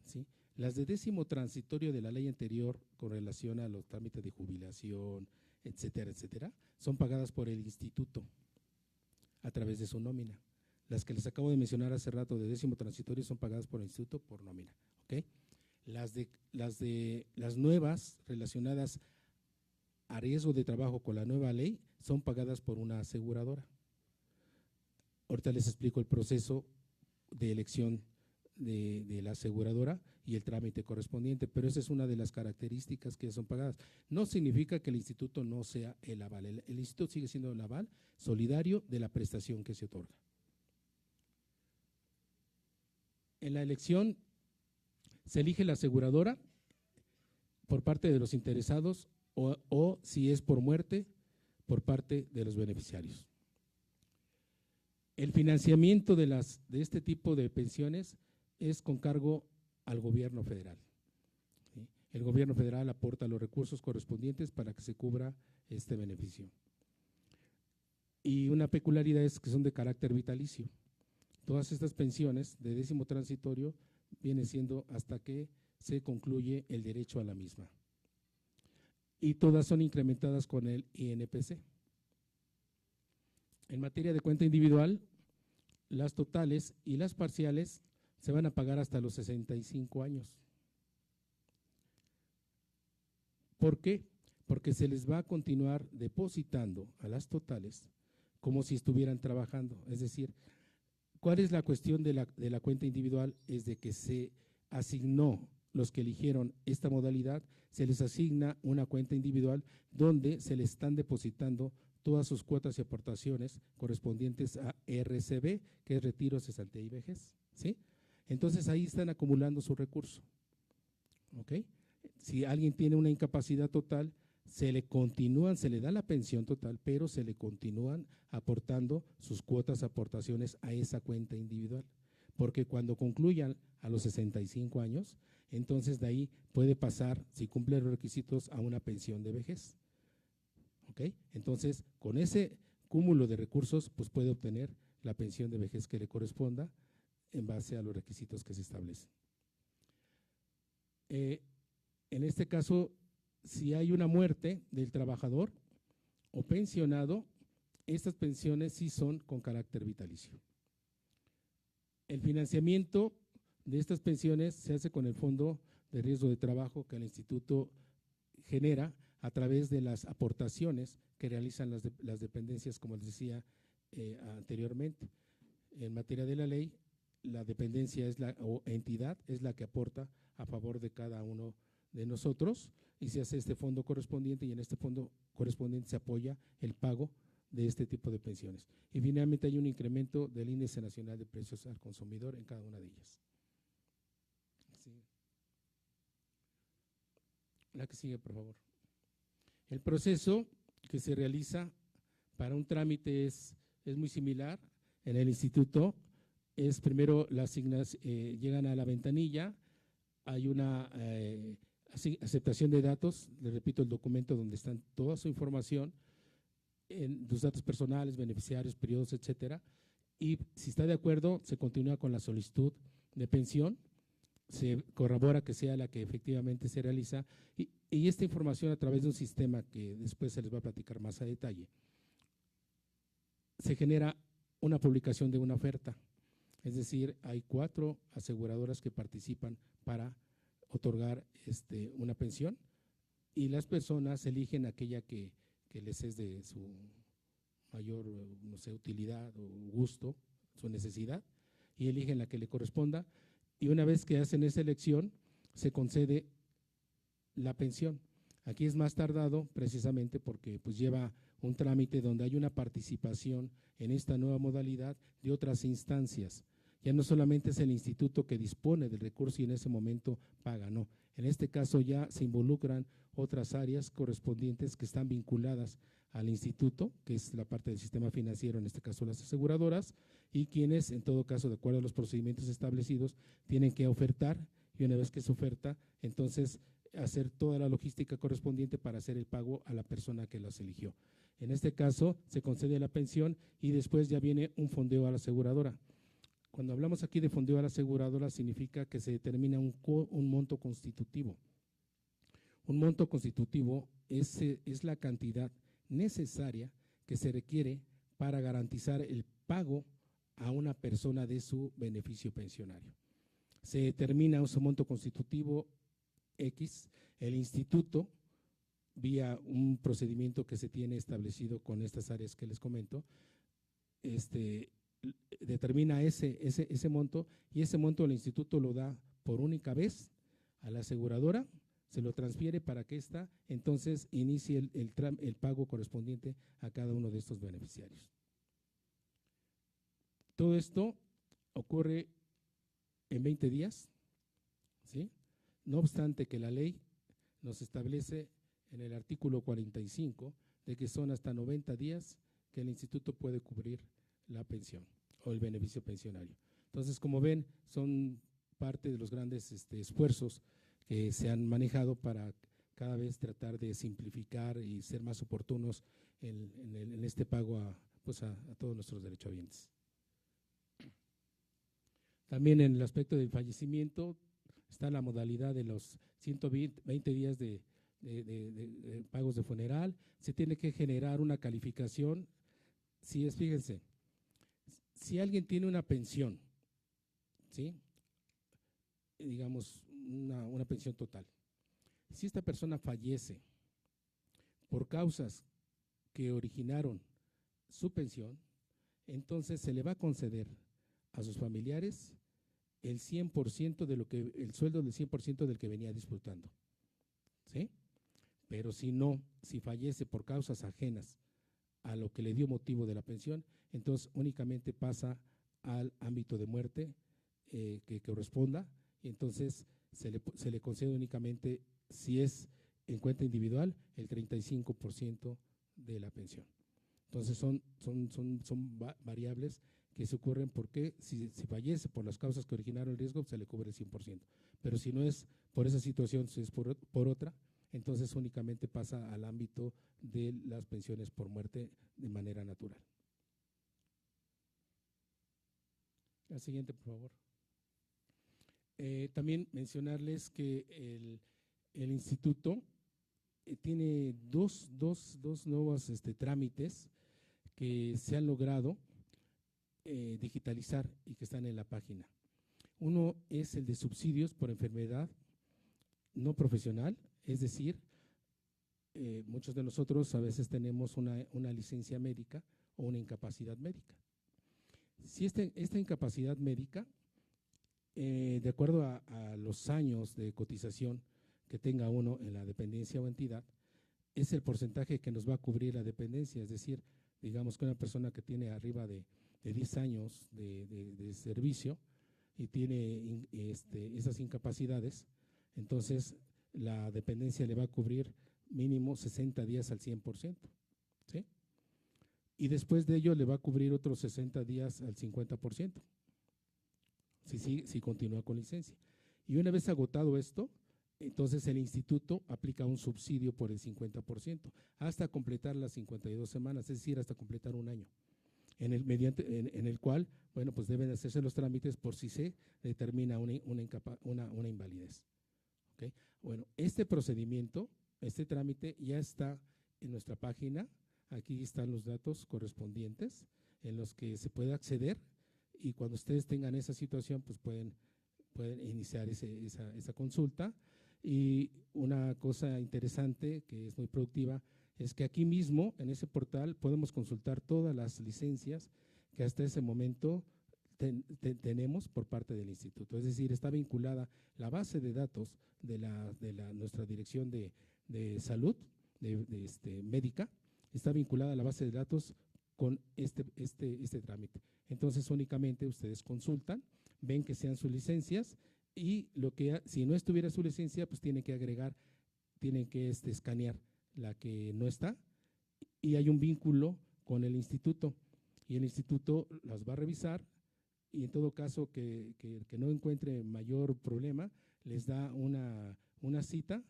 ¿sí? Las de 10º transitorio de la ley anterior con relación a los trámites de jubilación, etcétera, etcétera, son pagadas por el instituto a través de su nómina. Las que les acabo de mencionar hace rato de 10º transitorio son pagadas por el instituto por nómina, ¿ok? Las nuevas relacionadas a riesgo de trabajo con la nueva ley son pagadas por una aseguradora. Ahorita les explico el proceso de elección de la aseguradora y el trámite correspondiente, pero esa es una de las características que son pagadas. No significa que el instituto no sea el aval, el instituto sigue siendo el aval solidario de la prestación que se otorga. En la elección se elige la aseguradora por parte de los interesados o si es por muerte, por parte de los beneficiarios. El financiamiento de este tipo de pensiones es con cargo al gobierno federal, ¿sí? El gobierno federal aporta los recursos correspondientes para que se cubra este beneficio. Y una peculiaridad es que son de carácter vitalicio. Todas estas pensiones de 10º transitorio vienen siendo hasta que se concluye el derecho a la misma. Y todas son incrementadas con el INPC. En materia de cuenta individual, las totales y las parciales se van a pagar hasta los 65 años. ¿Por qué? Porque se les va a continuar depositando a las totales como si estuvieran trabajando. Es decir, ¿cuál es la cuestión de la cuenta individual? Es de que se asignó, los que eligieron esta modalidad, se les asigna una cuenta individual donde se les están depositando todas sus cuotas y aportaciones correspondientes a RCB, que es Retiro, Cesantía y Vejez, ¿sí? Entonces ahí están acumulando su recurso, ¿ok? Si alguien tiene una incapacidad total, se le da la pensión total, pero se le continúan aportando sus cuotas, aportaciones a esa cuenta individual, porque cuando concluyan a los 65 años, entonces de ahí puede pasar, si cumple los requisitos, a una pensión de vejez, ¿ok? Entonces, con ese cúmulo de recursos, pues puede obtener la pensión de vejez que le corresponda en base a los requisitos que se establecen. En este caso, si hay una muerte del trabajador o pensionado, estas pensiones sí son con carácter vitalicio. El financiamiento de estas pensiones se hace con el Fondo de Riesgo de Trabajo que el instituto genera a través de las aportaciones que realizan las dependencias, como les decía anteriormente. En materia de la ley, la dependencia o entidad es la que aporta a favor de cada uno de nosotros y se hace este fondo correspondiente y en este fondo correspondiente se apoya el pago de este tipo de pensiones. Y finalmente hay un incremento del índice nacional de precios al consumidor en cada una de ellas. Sí. La que sigue, por favor. El proceso que se realiza para un trámite es muy similar. En el instituto es primero llegan a la ventanilla, hay una aceptación de datos, les repito, el documento donde están toda su información, los datos personales, beneficiarios, periodos, etcétera, y si está de acuerdo, se continúa con la solicitud de pensión, se corrobora que sea la que efectivamente se realiza, y esta información a través de un sistema que después se les va a platicar más a detalle, se genera una publicación de una oferta, es decir, hay 4 aseguradoras que participan para otorgar una pensión y las personas eligen aquella que les es de su mayor, no sé, utilidad o gusto, su necesidad, y eligen la que le corresponda, y una vez que hacen esa elección, se concede la pensión. Aquí es más tardado precisamente porque pues lleva un trámite donde hay una participación en esta nueva modalidad de otras instancias. Ya no solamente es el instituto que dispone del recurso y en ese momento paga, no. En este caso ya se involucran otras áreas correspondientes que están vinculadas al instituto, que es la parte del sistema financiero, en este caso las aseguradoras, y quienes, en todo caso, de acuerdo a los procedimientos establecidos, tienen que ofertar, y una vez que se oferta, entonces hacer toda la logística correspondiente para hacer el pago a la persona que las eligió. En este caso, se concede la pensión y después ya viene un fondeo a la aseguradora. cuando hablamos aquí de fondeo a la aseguradora, significa que se determina un monto constitutivo. Un monto constitutivo es la cantidad necesaria que se requiere para garantizar el pago a una persona de su beneficio pensionario. Se determina un monto constitutivo X, el instituto, vía un procedimiento que se tiene establecido con estas áreas que les comento, determina ese monto, y ese monto el instituto lo da por única vez a la aseguradora, se lo transfiere para que ésta entonces inicie el pago correspondiente a cada uno de estos beneficiarios. Todo esto ocurre en 20 días, ¿sí? No obstante que la ley nos establece en el artículo 45 de que son hasta 90 días que el instituto puede cubrir la pensión o el beneficio pensionario. Entonces, como ven, son parte de los grandes esfuerzos que se han manejado para cada vez tratar de simplificar y ser más oportunos en este pago a todos nuestros derechohabientes. También en el aspecto del fallecimiento está la modalidad de los 120 días de pagos de funeral. Se tiene que generar una calificación. Fíjense, si alguien tiene una pensión, ¿sí? Digamos una pensión total, si esta persona fallece por causas que originaron su pensión, entonces se le va a conceder a sus familiares el 100% el sueldo del 100% del que venía disfrutando, ¿sí? Pero si fallece por causas ajenas a lo que le dio motivo de la pensión, entonces únicamente pasa al ámbito de muerte que corresponda, y entonces se le concede únicamente, si es en cuenta individual, el 35% de la pensión. Entonces son variables que se ocurren porque si fallece por las causas que originaron el riesgo, se le cubre el 100%. Pero si no es por esa situación, si es por otra, entonces únicamente pasa al ámbito de las pensiones por muerte de manera natural. La siguiente, por favor. También mencionarles que el instituto tiene dos nuevos trámites que se han logrado digitalizar y que están en la página. Uno es el de subsidios por enfermedad no profesional, es decir, muchos de nosotros a veces tenemos una licencia médica o una incapacidad médica. Si esta incapacidad médica, de acuerdo a los años de cotización que tenga uno en la dependencia o entidad, es el porcentaje que nos va a cubrir la dependencia, es decir, digamos que una persona que tiene arriba de 10 años de servicio y tiene esas incapacidades, entonces la dependencia le va a cubrir mínimo 60 días al 100%, ¿sí? Y después de ello le va a cubrir otros 60 días al 50%, si continúa con licencia. Y una vez agotado esto, entonces el instituto aplica un subsidio por el 50% hasta completar las 52 semanas, es decir, hasta completar un año, en el cual, bueno, pues deben hacerse los trámites por si se determina una invalidez. ¿Okay? Bueno, este procedimiento, este trámite ya está en nuestra página. Aquí están los datos correspondientes en los que se puede acceder, y cuando ustedes tengan esa situación, pues pueden iniciar esa consulta. Y una cosa interesante que es muy productiva es que aquí mismo, en ese portal, podemos consultar todas las licencias que hasta ese momento tenemos por parte del instituto. Es decir, está vinculada la base de datos de nuestra dirección de salud médica, está vinculada a la base de datos con este trámite. Entonces, únicamente ustedes consultan, ven que sean sus licencias, y si no estuviera su licencia, pues tienen que escanear la que no está, y hay un vínculo con el instituto, y el instituto las va a revisar, y en todo caso que no encuentre mayor problema, les da una cita,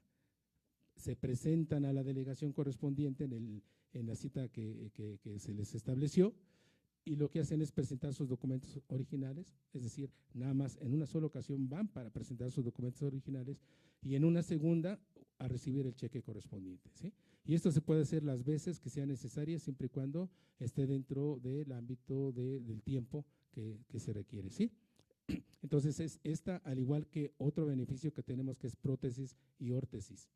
se presentan a la delegación correspondiente en la cita que se les estableció, y lo que hacen es presentar sus documentos originales, es decir, nada más en una sola ocasión van para presentar sus documentos originales y en una segunda a recibir el cheque correspondiente, ¿sí? Y esto se puede hacer las veces que sean necesarias, siempre y cuando esté dentro del ámbito del tiempo que se requiere, ¿sí? Entonces, esta, al igual que otro beneficio que tenemos, que es prótesis y órtesis,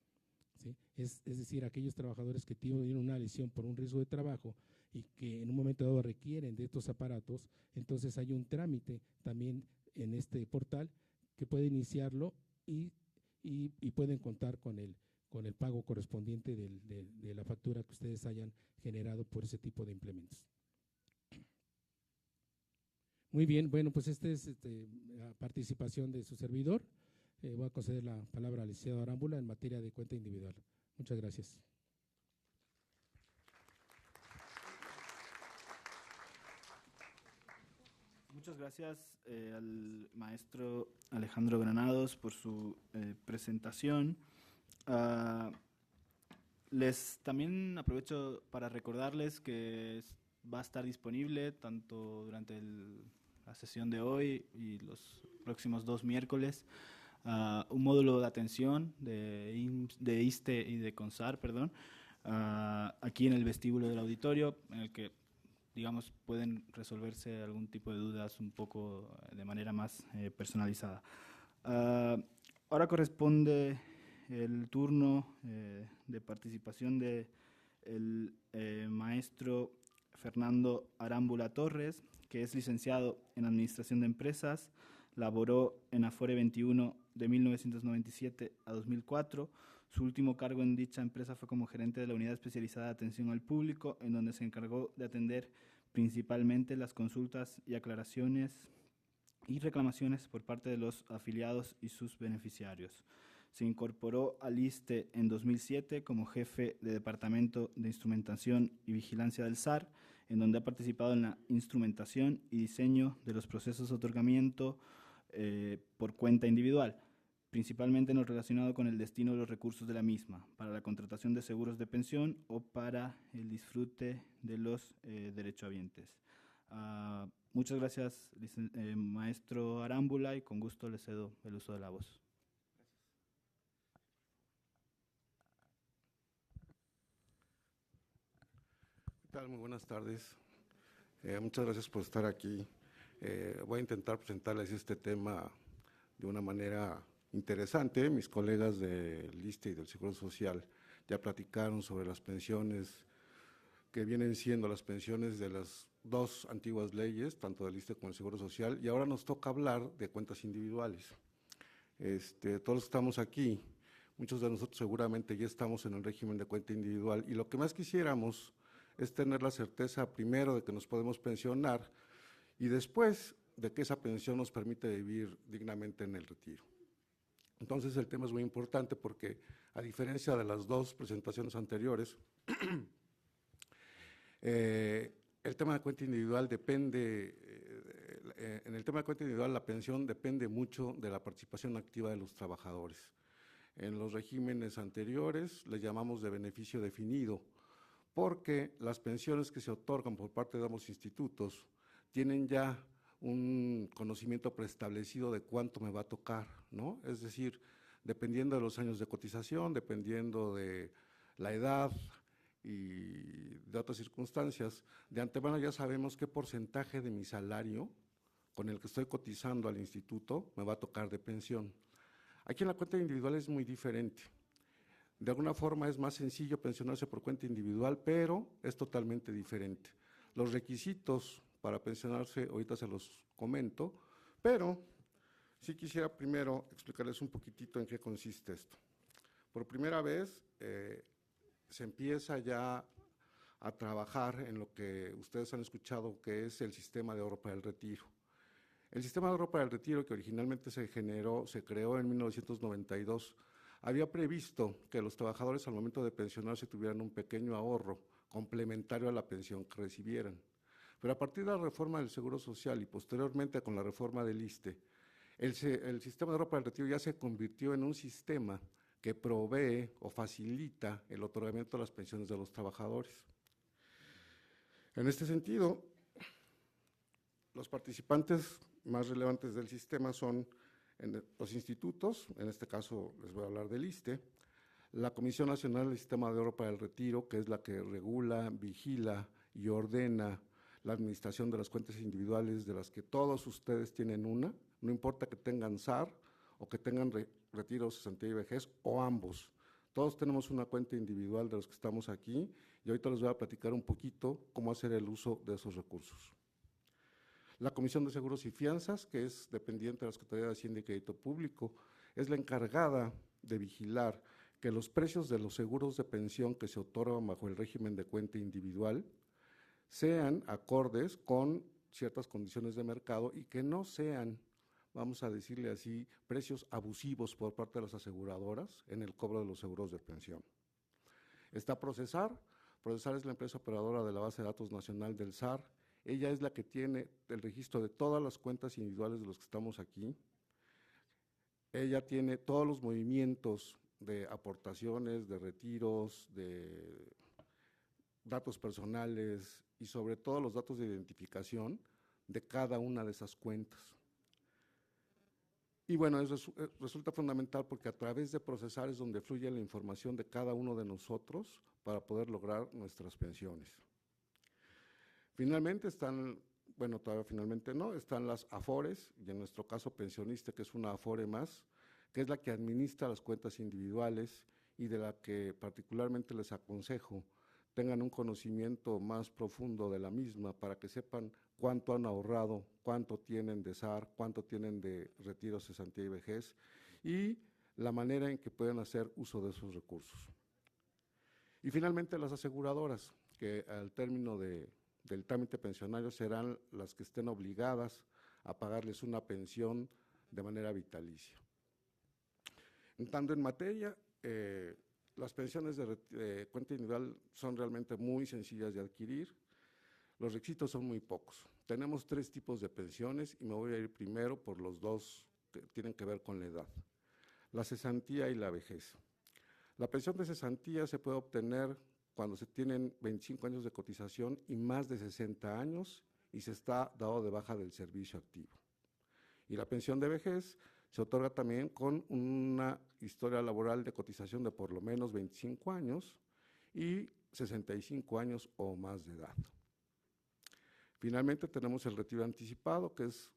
¿sí? Es decir, aquellos trabajadores que tienen una lesión por un riesgo de trabajo y que en un momento dado requieren de estos aparatos, entonces hay un trámite también en este portal que puede iniciarlo y pueden contar con el pago correspondiente de la factura que ustedes hayan generado por ese tipo de implementos. Muy bien, bueno, pues esta es la participación de su servidor. Voy a conceder la palabra al licenciado Arámbula en materia de cuenta individual. Muchas gracias. Muchas gracias al maestro Alejandro Granados por su presentación. También aprovecho para recordarles que va a estar disponible tanto durante la sesión de hoy y los próximos 2 miércoles un módulo de atención de ISSSTE y de CONSAR, perdón, aquí en el vestíbulo del auditorio, en el que, digamos, pueden resolverse algún tipo de dudas un poco de manera más personalizada. Ahora corresponde el turno de participación del maestro Fernando Arámbula Torres, que es licenciado en Administración de Empresas, laboró en Afore 21 de 1997 a 2004. Su último cargo en dicha empresa fue como gerente de la Unidad Especializada de Atención al Público, en donde se encargó de atender principalmente las consultas y aclaraciones y reclamaciones por parte de los afiliados y sus beneficiarios. Se incorporó al ISSSTE en 2007 como jefe de Departamento de Instrumentación y Vigilancia del SAR, en donde ha participado en la instrumentación y diseño de los procesos de otorgamiento por cuenta individual, principalmente en lo relacionado con el destino de los recursos de la misma, para la contratación de seguros de pensión o para el disfrute de los derechohabientes. Muchas gracias, maestro Arámbula, y con gusto le cedo el uso de la voz. ¿Qué tal? Muy buenas tardes. Muchas gracias por estar aquí. Voy a intentar presentarles este tema de una manera interesante. Mis colegas del ISSSTE y del Seguro Social ya platicaron sobre las pensiones que vienen siendo las pensiones de las 2 antiguas leyes, tanto del ISSSTE como del Seguro Social, y ahora nos toca hablar de cuentas individuales. Todos estamos aquí, muchos de nosotros seguramente ya estamos en el régimen de cuenta individual, y lo que más quisiéramos es tener la certeza primero de que nos podemos pensionar y después de que esa pensión nos permite vivir dignamente en el retiro. Entonces el tema es muy importante porque, a diferencia de las 2 presentaciones anteriores, el tema de cuenta individual depende, en el tema de cuenta individual la pensión depende mucho de la participación activa de los trabajadores. En los regímenes anteriores les llamamos de beneficio definido, porque las pensiones que se otorgan por parte de ambos institutos tienen ya un conocimiento preestablecido de cuánto me va a tocar, ¿no? Es decir, dependiendo de los años de cotización, dependiendo de la edad y de otras circunstancias, de antemano ya sabemos qué porcentaje de mi salario con el que estoy cotizando al instituto me va a tocar de pensión. Aquí en la cuenta individual es muy diferente. De alguna forma es más sencillo pensionarse por cuenta individual, pero es totalmente diferente. Los requisitos para pensionarse, ahorita se los comento, pero sí quisiera primero explicarles un poquitito en qué consiste esto. Por primera vez se empieza ya a trabajar en lo que ustedes han escuchado, que es el sistema de ahorro para el retiro. El sistema de ahorro para el retiro, que originalmente se creó en 1992, había previsto que los trabajadores al momento de pensionarse tuvieran un pequeño ahorro complementario a la pensión que recibieran. Pero a partir de la reforma del Seguro Social y posteriormente con la reforma del ISSSTE, el sistema de ahorro para el retiro ya se convirtió en un sistema que provee o facilita el otorgamiento de las pensiones de los trabajadores. En este sentido, Los participantes más relevantes del sistema son los institutos, en este caso les voy a hablar del ISSSTE, la Comisión Nacional del Sistema de Ahorro para el Retiro, que es la que regula, vigila y ordena la administración de las cuentas individuales, de las que todos ustedes tienen una, no importa que tengan SAR o que tengan retiro, cesantía y vejez, o ambos. Todos tenemos una cuenta individual de los que estamos aquí, y ahorita les voy a platicar un poquito cómo hacer el uso de esos recursos. La Comisión de Seguros y Fianzas, que es dependiente de la Secretaría de Hacienda y Crédito Público, es la encargada de vigilar que los precios de los seguros de pensión que se otorgan bajo el régimen de cuenta individual sean acordes con ciertas condiciones de mercado y que no sean, vamos a decirle así, precios abusivos por parte de las aseguradoras en el cobro de los seguros de pensión. Está Procesar. Procesar es la empresa operadora de la base de datos nacional del SAR. Ella es la que tiene el registro de todas las cuentas individuales de los que estamos aquí. Ella tiene todos los movimientos de aportaciones, de retiros, de datos personales y sobre todo los datos de identificación de cada una de esas cuentas. Y bueno, resulta fundamental porque a través de Procesar es donde fluye la información de cada uno de nosotros para poder lograr nuestras pensiones. Finalmente están, bueno, todavía finalmente no, están las AFORES, y en nuestro caso pensionista, que es una AFORE más, que es la que administra las cuentas individuales y de la que particularmente les aconsejo tengan un conocimiento más profundo de la misma para que sepan cuánto han ahorrado, cuánto tienen de SAR, cuánto tienen de retiro, cesantía y vejez, y la manera en que pueden hacer uso de esos recursos. Y finalmente las aseguradoras, que al término del trámite pensionario serán las que estén obligadas a pagarles una pensión de manera vitalicia. Entrando en materia, las pensiones de cuenta individual son realmente muy sencillas de adquirir. Los requisitos son muy pocos. Tenemos 3 tipos de pensiones y me voy a ir primero por los 2 que tienen que ver con la edad: la cesantía y la vejez. La pensión de cesantía se puede obtener cuando se tienen 25 años de cotización y más de 60 años y se está dado de baja del servicio activo. Y la pensión de vejez se otorga también con una historia laboral de cotización de por lo menos 25 años y 65 años o más de edad. Finalmente tenemos el retiro anticipado, que es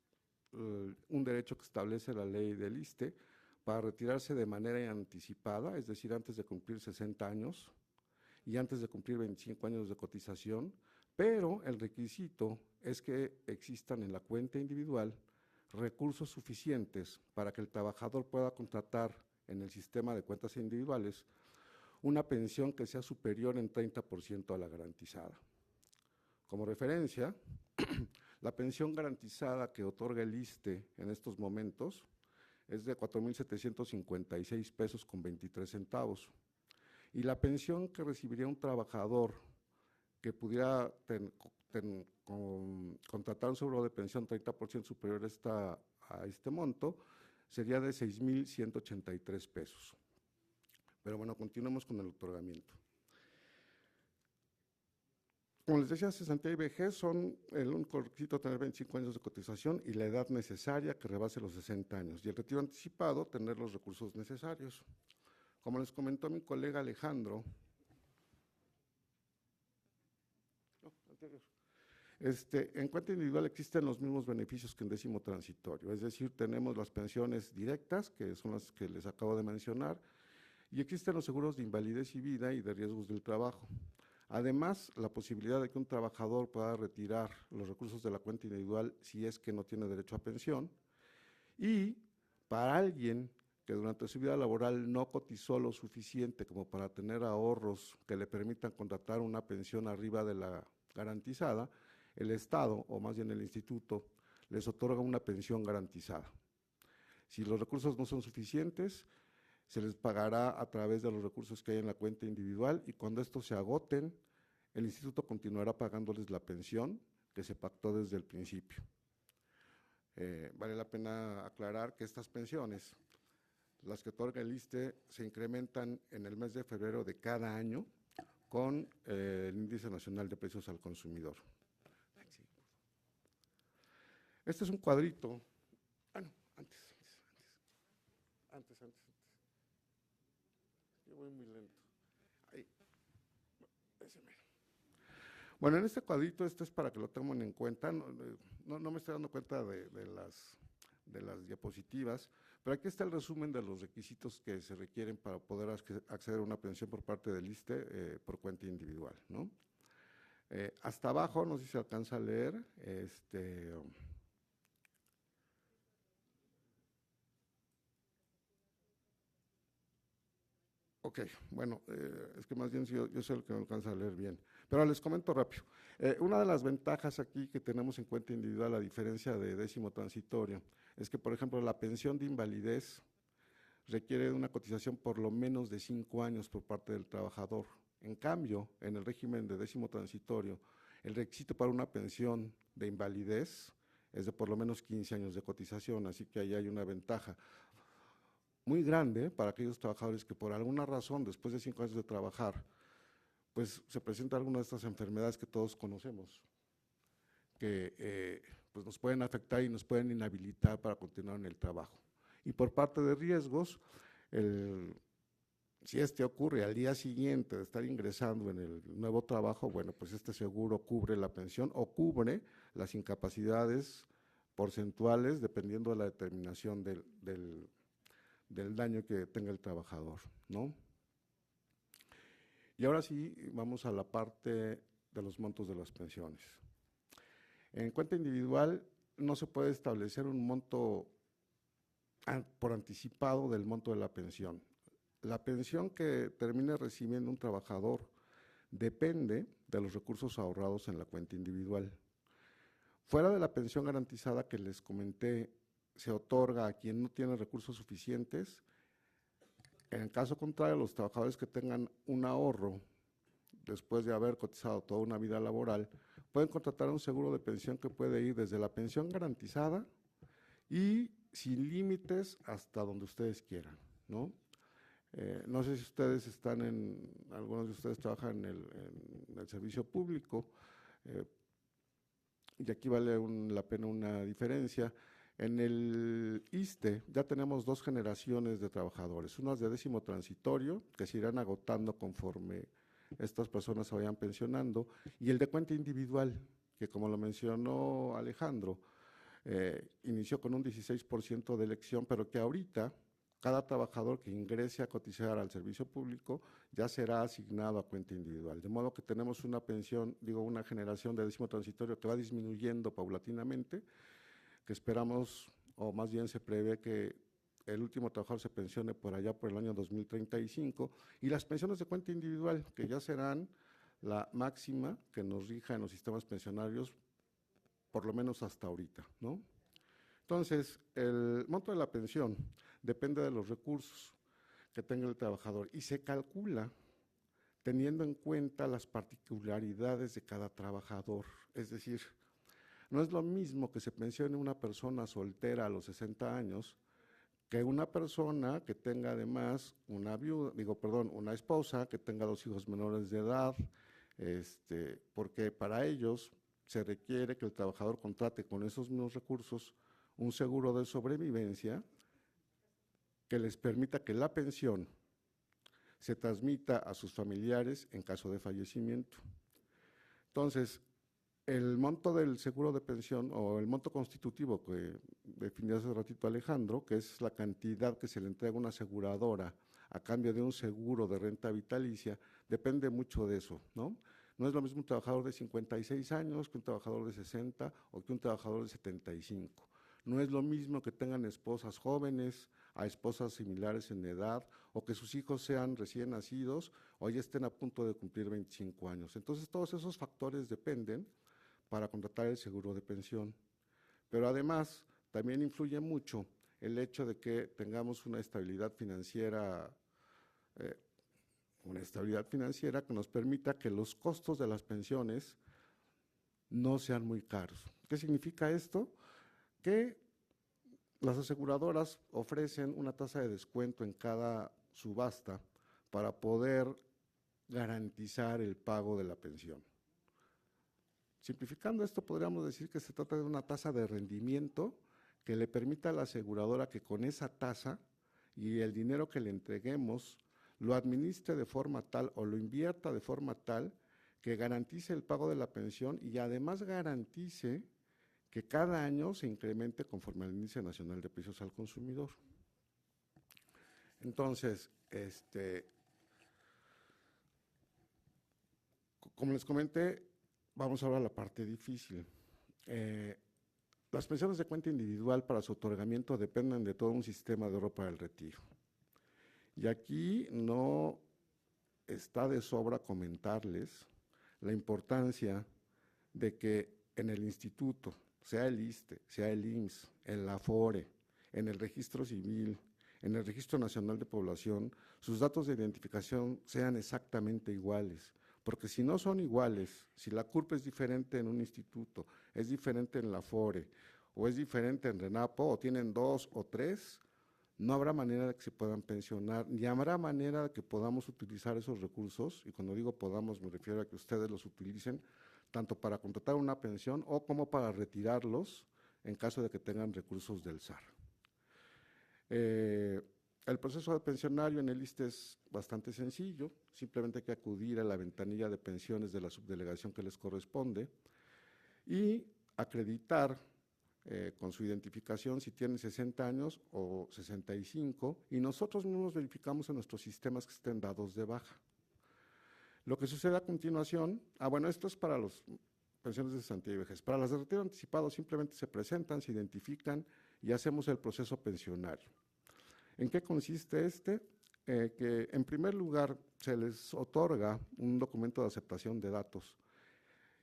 un derecho que establece la ley del ISSSTE para retirarse de manera anticipada, es decir, antes de cumplir 60 años y antes de cumplir 25 años de cotización, pero el requisito es que existan en la cuenta individual recursos suficientes para que el trabajador pueda contratar en el sistema de cuentas individuales una pensión que sea superior en 30% a la garantizada. Como referencia, la pensión garantizada que otorga el ISSSTE en estos momentos es de 4,756 pesos con 23 centavos. Y la pensión que recibiría un trabajador que pudiera contratar un seguro de pensión 30% superior a este monto sería de 6,183 pesos. Pero bueno, continuemos con el otorgamiento. Como les decía, cesantía y vejez son el único requisito: tener 25 años de cotización y la edad necesaria que rebase los 60 años. Y el retiro anticipado, tener los recursos necesarios. Como les comentó mi colega Alejandro, en cuenta individual existen los mismos beneficios que en décimo transitorio, es decir, tenemos las pensiones directas, que son las que les acabo de mencionar, y existen los seguros de invalidez y vida y de riesgos del trabajo. Además, la posibilidad de que un trabajador pueda retirar los recursos de la cuenta individual si es que no tiene derecho a pensión, y para alguien que durante su vida laboral no cotizó lo suficiente como para tener ahorros que le permitan contratar una pensión arriba de la garantizada, el Estado, o más bien el instituto, les otorga una pensión garantizada. Si los recursos no son suficientes, se les pagará a través de los recursos que hay en la cuenta individual, y cuando estos se agoten, el instituto continuará pagándoles la pensión que se pactó desde el principio. Vale la pena aclarar que estas pensiones, las que otorga el ISSSTE, se incrementan en el mes de febrero de cada año con el Índice Nacional de Precios al Consumidor. Este es un cuadrito. Ah, no, antes. Yo voy muy lento. Ahí, ese mero. Bueno, en este cuadrito, este es para que lo tomen en cuenta. No me estoy dando cuenta de las diapositivas, pero aquí está el resumen de los requisitos que se requieren para poder acceder a una pensión por parte del ISSSTE por cuenta individual, ¿no? Hasta abajo, no sé si se alcanza a leer, ok, bueno, es que más bien yo soy el que no alcanza a leer bien, pero les comento rápido. Una de las ventajas aquí que tenemos en cuenta individual, a diferencia de décimo transitorio, es que, por ejemplo, la pensión de invalidez requiere una cotización por lo menos de 5 años por parte del trabajador. En cambio, en el régimen de décimo transitorio, el requisito para una pensión de invalidez es de por lo menos 15 años de cotización, así que ahí hay una ventaja muy grande para aquellos trabajadores que por alguna razón, después de 5 años de trabajar, pues se presenta alguna de estas enfermedades que todos conocemos, que pues nos pueden afectar y nos pueden inhabilitar para continuar en el trabajo. Y por parte de riesgos, si ocurre al día siguiente de estar ingresando en el nuevo trabajo, bueno, pues este seguro cubre la pensión o cubre las incapacidades porcentuales dependiendo de la determinación del daño que tenga el trabajador, ¿no? Y ahora sí, vamos a la parte de los montos de las pensiones. En cuenta individual no se puede establecer un monto por anticipado del monto de la pensión. La pensión que termine recibiendo un trabajador depende de los recursos ahorrados en la cuenta individual. Fuera de la pensión garantizada que les comenté, se otorga a quien no tiene recursos suficientes. En el caso contrario, los trabajadores que tengan un ahorro después de haber cotizado toda una vida laboral, pueden contratar un seguro de pensión que puede ir desde la pensión garantizada y sin límites hasta donde ustedes quieran, ¿no? No sé si ustedes algunos de ustedes trabajan en el servicio público, y aquí vale la pena una diferencia. En el ISSSTE ya tenemos 2 generaciones de trabajadores, unas de décimo transitorio, que se irán agotando conforme estas personas se vayan pensionando, y el de cuenta individual, que como lo mencionó Alejandro, inició con un 16% de elección, pero que ahorita cada trabajador que ingrese a cotizar al servicio público ya será asignado a cuenta individual, de modo que tenemos una una generación de décimo transitorio que va disminuyendo paulatinamente, que esperamos, o más bien se prevé que el último trabajador se pensione por allá por el año 2035, y las pensiones de cuenta individual, que ya serán la máxima que nos rija en los sistemas pensionarios, por lo menos hasta ahorita, ¿no? Entonces, el monto de la pensión depende de los recursos que tenga el trabajador y se calcula teniendo en cuenta las particularidades de cada trabajador. Es decir, no es lo mismo que se pensione una persona soltera a los 60 años que una persona que tenga además una esposa que tenga 2 hijos menores de edad, porque para ellos se requiere que el trabajador contrate con esos mismos recursos un seguro de sobrevivencia que les permita que la pensión se transmita a sus familiares en caso de fallecimiento. Entonces, el monto del seguro de pensión o el monto constitutivo que definió hace ratito Alejandro, que es la cantidad que se le entrega a una aseguradora a cambio de un seguro de renta vitalicia, depende mucho de eso, ¿no? No es lo mismo un trabajador de 56 años que un trabajador de 60 o que un trabajador de 75. No es lo mismo que tengan esposas jóvenes a esposas similares en edad, o que sus hijos sean recién nacidos o ya estén a punto de cumplir 25 años. Entonces, todos esos factores dependen para contratar el seguro de pensión. Pero además, también influye mucho el hecho de que tengamos una estabilidad financiera que nos permita que los costos de las pensiones no sean muy caros. ¿Qué significa esto? Que las aseguradoras ofrecen una tasa de descuento en cada subasta para poder garantizar el pago de la pensión. Simplificando esto, podríamos decir que se trata de una tasa de rendimiento que le permita a la aseguradora que con esa tasa y el dinero que le entreguemos lo administre de forma tal o lo invierta de forma tal que garantice el pago de la pensión y además garantice que cada año se incremente conforme al Índice Nacional de Precios al Consumidor. Entonces, como les comenté, vamos ahora a la parte difícil. Las pensiones de cuenta individual para su otorgamiento dependen de todo un sistema de ahorro para el retiro. Y aquí no está de sobra comentarles la importancia de que en el instituto, sea el ISSSTE, sea el IMSS, en la AFORE, en el Registro Civil, en el Registro Nacional de Población, sus datos de identificación sean exactamente iguales. Porque si no son iguales, si la CURP es diferente en un instituto, es diferente en la AFORE, o es diferente en RENAPO, o tienen 2 o 3, no habrá manera de que se puedan pensionar, ni habrá manera de que podamos utilizar esos recursos, y cuando digo podamos me refiero a que ustedes los utilicen tanto para contratar una pensión o como para retirarlos en caso de que tengan recursos del SAR. El proceso de pensionario en el ISSSTE es bastante sencillo, simplemente hay que acudir a la ventanilla de pensiones de la subdelegación que les corresponde y acreditar con su identificación si tienen 60 años o 65 y nosotros mismos verificamos en nuestros sistemas que estén dados de baja. Lo que sucede a continuación, bueno, esto es para las pensiones de cesantía y vejez. Para las de retiro anticipado simplemente se presentan, se identifican y hacemos el proceso pensionario. ¿En qué consiste que en primer lugar se les otorga un documento de aceptación de datos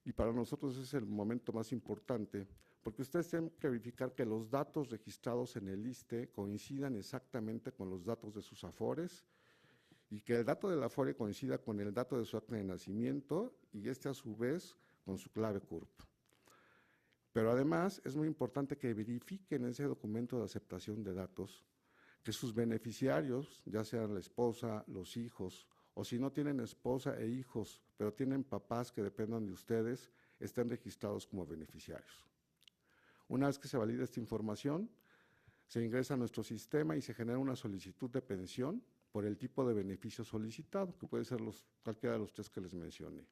y para nosotros es el momento más importante porque ustedes tienen que verificar que los datos registrados en el ISSSTE coincidan exactamente con los datos de sus AFORES y que el dato del AFORE coincida con el dato de su acta de nacimiento y a su vez con su clave CURP. Pero además es muy importante que verifiquen ese documento de aceptación de datos que sus beneficiarios, ya sean la esposa, los hijos, o si no tienen esposa e hijos, pero tienen papás que dependan de ustedes, estén registrados como beneficiarios. Una vez que se valida esta información, se ingresa a nuestro sistema y se genera una solicitud de pensión por el tipo de beneficio solicitado, que puede ser cualquiera de los 3 que les mencioné.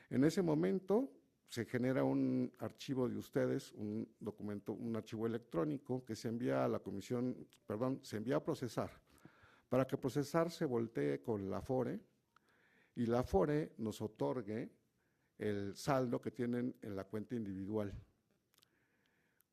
En ese momento se genera un archivo de ustedes, un documento, un archivo electrónico que se envía a la comisión, se envía a procesar, para que procesar se voltee con la AFORE y la AFORE nos otorgue el saldo que tienen en la cuenta individual.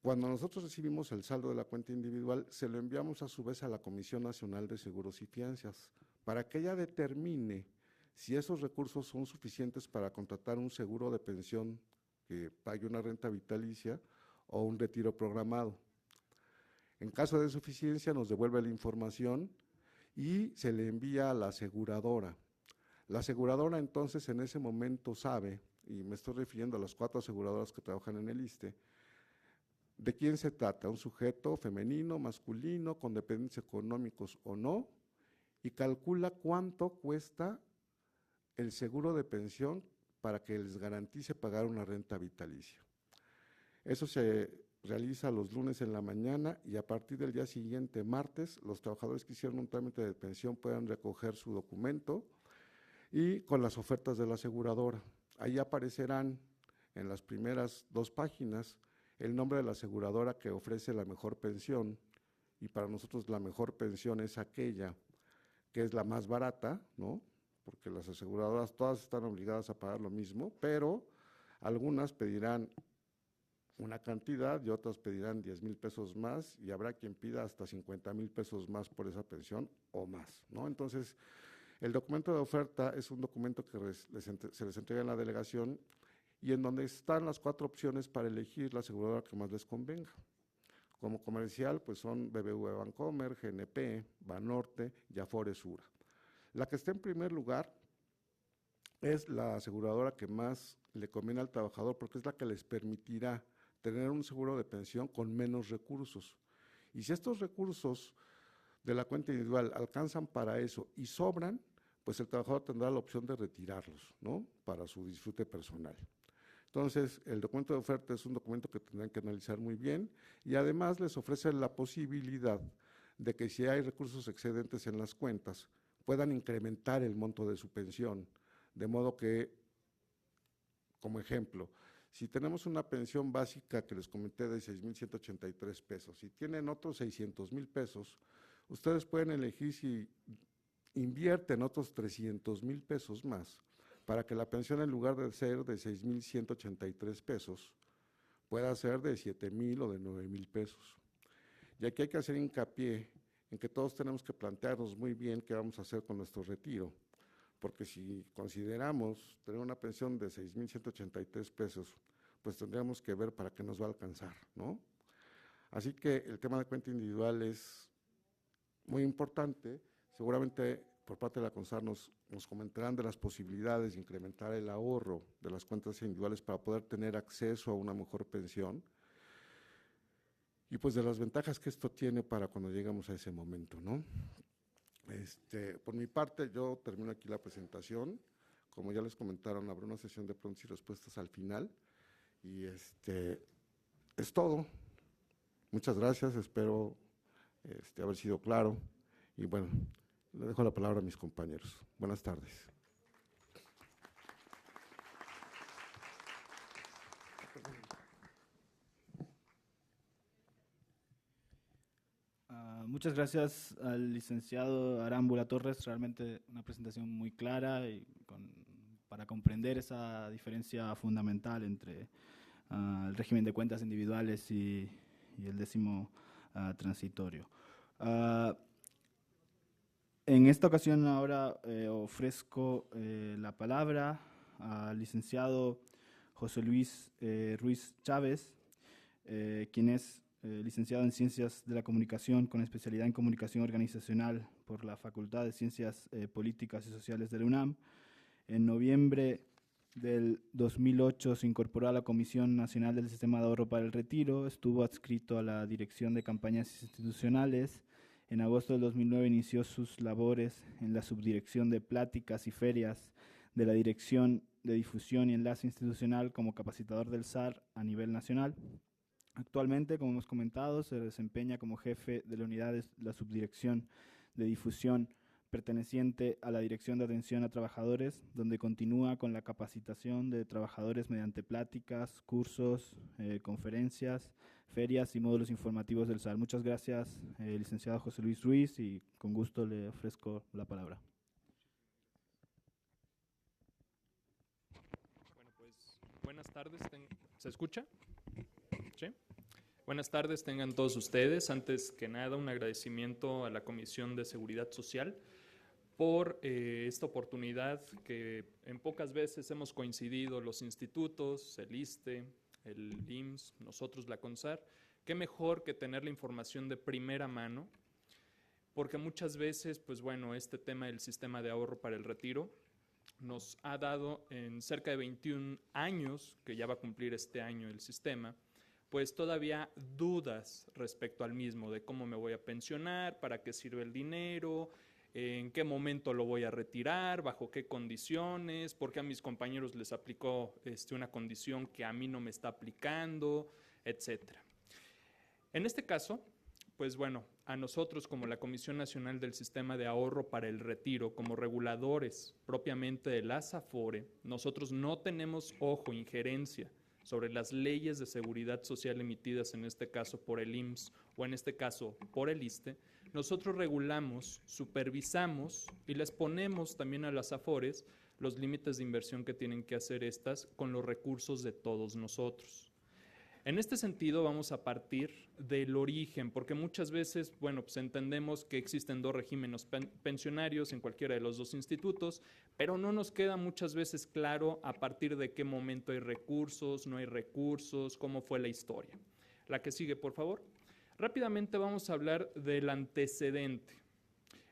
Cuando nosotros recibimos el saldo de la cuenta individual, se lo enviamos a su vez a la Comisión Nacional de Seguros y Fianzas, para que ella determine si esos recursos son suficientes para contratar un seguro de pensión que pague una renta vitalicia o un retiro programado. En caso de insuficiencia, nos devuelve la información y se le envía a la aseguradora. La aseguradora entonces en ese momento sabe, y me estoy refiriendo a las 4 aseguradoras que trabajan en el ISSSTE, de quién se trata, un sujeto femenino, masculino, con dependencias económicos o no, y calcula cuánto cuesta el seguro de pensión para que les garantice pagar una renta vitalicia. Eso se realiza los lunes en la mañana y a partir del día siguiente, martes, los trabajadores que hicieron un trámite de pensión puedan recoger su documento y con las ofertas de la aseguradora. Ahí aparecerán en las primeras 2 páginas el nombre de la aseguradora que ofrece la mejor pensión y para nosotros la mejor pensión es aquella que es la más barata, ¿no? Porque las aseguradoras todas están obligadas a pagar lo mismo, pero algunas pedirán una cantidad y otras pedirán 10,000 pesos más y habrá quien pida hasta 50,000 pesos más por esa pensión o más, ¿no? Entonces, el documento de oferta es un documento que se les entrega en la delegación y en donde están las 4 opciones para elegir la aseguradora que más les convenga. Como comercial, pues son BBV Bancomer, GNP, Banorte y Afore Sura. La que está en primer lugar es la aseguradora que más le conviene al trabajador porque es la que les permitirá tener un seguro de pensión con menos recursos. Y si estos recursos de la cuenta individual alcanzan para eso y sobran, pues el trabajador tendrá la opción de retirarlos, ¿no? Para su disfrute personal. Entonces, el documento de oferta es un documento que tendrán que analizar muy bien y además les ofrece la posibilidad de que si hay recursos excedentes en las cuentas, puedan incrementar el monto de su pensión, de modo que, como ejemplo, si tenemos una pensión básica que les comenté de 6,183 pesos y tienen otros 600,000 pesos, ustedes pueden elegir si invierten otros 300,000 pesos más para que la pensión, en lugar de ser de 6,183 pesos, pueda ser de 7,000 o de 9,000 pesos. Y aquí hay que hacer hincapié en que todos tenemos que plantearnos muy bien qué vamos a hacer con nuestro retiro, porque si consideramos tener una pensión de 6,183 pesos, pues tendríamos que ver para qué nos va a alcanzar, ¿no? Así que el tema de cuenta individual es muy importante. Seguramente por parte de la CONSAR nos comentarán de las posibilidades de incrementar el ahorro de las cuentas individuales para poder tener acceso a una mejor pensión y pues de las ventajas que esto tiene para cuando llegamos a ese momento, ¿no? Por mi parte, yo termino aquí la presentación. Como ya les comentaron, habrá una sesión de preguntas y respuestas al final y es todo. Muchas gracias, espero haber sido claro y bueno, le dejo la palabra a mis compañeros. Buenas tardes. Muchas gracias al licenciado Arámbula Torres, realmente una presentación muy clara y para comprender esa diferencia fundamental entre el régimen de cuentas individuales y el décimo transitorio. En esta ocasión ahora ofrezco la palabra al licenciado José Luis Ruiz Chávez, quien es licenciado en Ciencias de la Comunicación con especialidad en Comunicación Organizacional por la Facultad de Ciencias Políticas y Sociales de la UNAM. En noviembre del 2008 se incorporó a la Comisión Nacional del Sistema de Ahorro para el Retiro, estuvo adscrito a la Dirección de Campañas Institucionales. En agosto del 2009 inició sus labores en la Subdirección de Pláticas y Ferias de la Dirección de Difusión y Enlace Institucional como capacitador del SAR a nivel nacional. Actualmente, como hemos comentado, se desempeña como jefe de la unidad de la Subdirección de Difusión perteneciente a la Dirección de Atención a Trabajadores, donde continúa con la capacitación de trabajadores mediante pláticas, cursos, conferencias, ferias y módulos informativos del SAR. Muchas gracias, licenciado José Luis Ruiz, y con gusto le ofrezco la palabra. Bueno, pues buenas tardes. ¿Se escucha? ¿Sí? Buenas tardes tengan todos ustedes. Antes que nada, un agradecimiento a la Comisión de Seguridad Social por esta oportunidad que en pocas veces hemos coincidido los institutos, el ISSSTE, el IMSS, nosotros la CONSAR. Qué mejor que tener la información de primera mano, porque muchas veces, pues bueno, este tema del sistema de ahorro para el retiro nos ha dado en cerca de 21 años, que ya va a cumplir este año el sistema, pues todavía dudas respecto al mismo, de cómo me voy a pensionar, para qué sirve el dinero, en qué momento lo voy a retirar, bajo qué condiciones, por qué a mis compañeros les aplicó una condición que a mí no me está aplicando, etcétera. En este caso, pues bueno, a nosotros como la Comisión Nacional del Sistema de Ahorro para el Retiro, como reguladores propiamente de la SAFORE, nosotros no tenemos injerencia sobre las leyes de seguridad social emitidas en este caso por el IMSS o en este caso por el ISSSTE. Nosotros regulamos, supervisamos y les ponemos también a las AFORES los límites de inversión que tienen que hacer estas con los recursos de todos nosotros. En este sentido vamos a partir del origen, porque muchas veces, bueno, pues entendemos que existen dos regímenes pensionarios en cualquiera de los dos institutos, pero no nos queda muchas veces claro a partir de qué momento hay recursos, no hay recursos, cómo fue la historia. La que sigue, por favor. Rápidamente vamos a hablar del antecedente.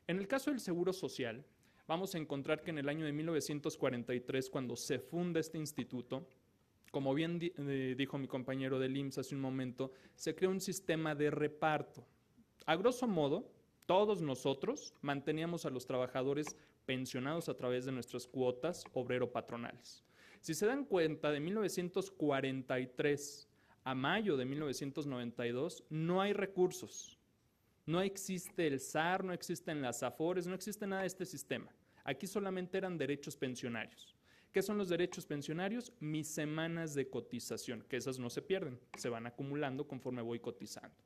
En el caso del Seguro Social, vamos a encontrar que en el año de 1943, cuando se funda este instituto, como bien dijo mi compañero del IMSS hace un momento, se creó un sistema de reparto. A grosso modo, todos nosotros manteníamos a los trabajadores pensionados a través de nuestras cuotas obrero-patronales. Si se dan cuenta, de 1943 a mayo de 1992 no hay recursos. No existe el SAR, no existen las AFORES, no existe nada de este sistema. Aquí solamente eran derechos pensionarios. ¿Qué son los derechos pensionarios? Mis semanas de cotización, que esas no se pierden, se van acumulando conforme voy cotizando.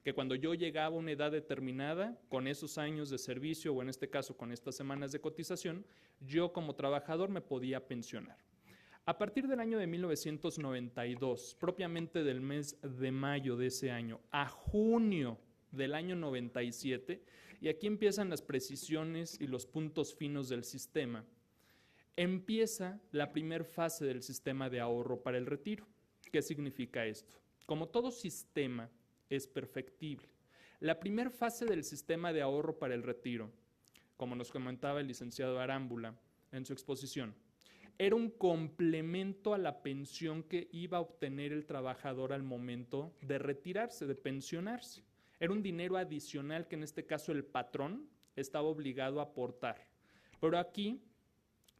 Que cuando yo llegaba a una edad determinada, con esos años de servicio, o en este caso con estas semanas de cotización, yo como trabajador me podía pensionar. A partir del año de 1992, propiamente del mes de mayo de ese año, a junio del año 97, y aquí empiezan las precisiones y los puntos finos del sistema, empieza la primera fase del sistema de ahorro para el retiro. ¿Qué significa esto? Como todo sistema es perfectible, la primera fase del sistema de ahorro para el retiro, como nos comentaba el licenciado Arámbula en su exposición, era un complemento a la pensión que iba a obtener el trabajador al momento de retirarse, de pensionarse. Era un dinero adicional que en este caso el patrón estaba obligado a aportar. Pero aquí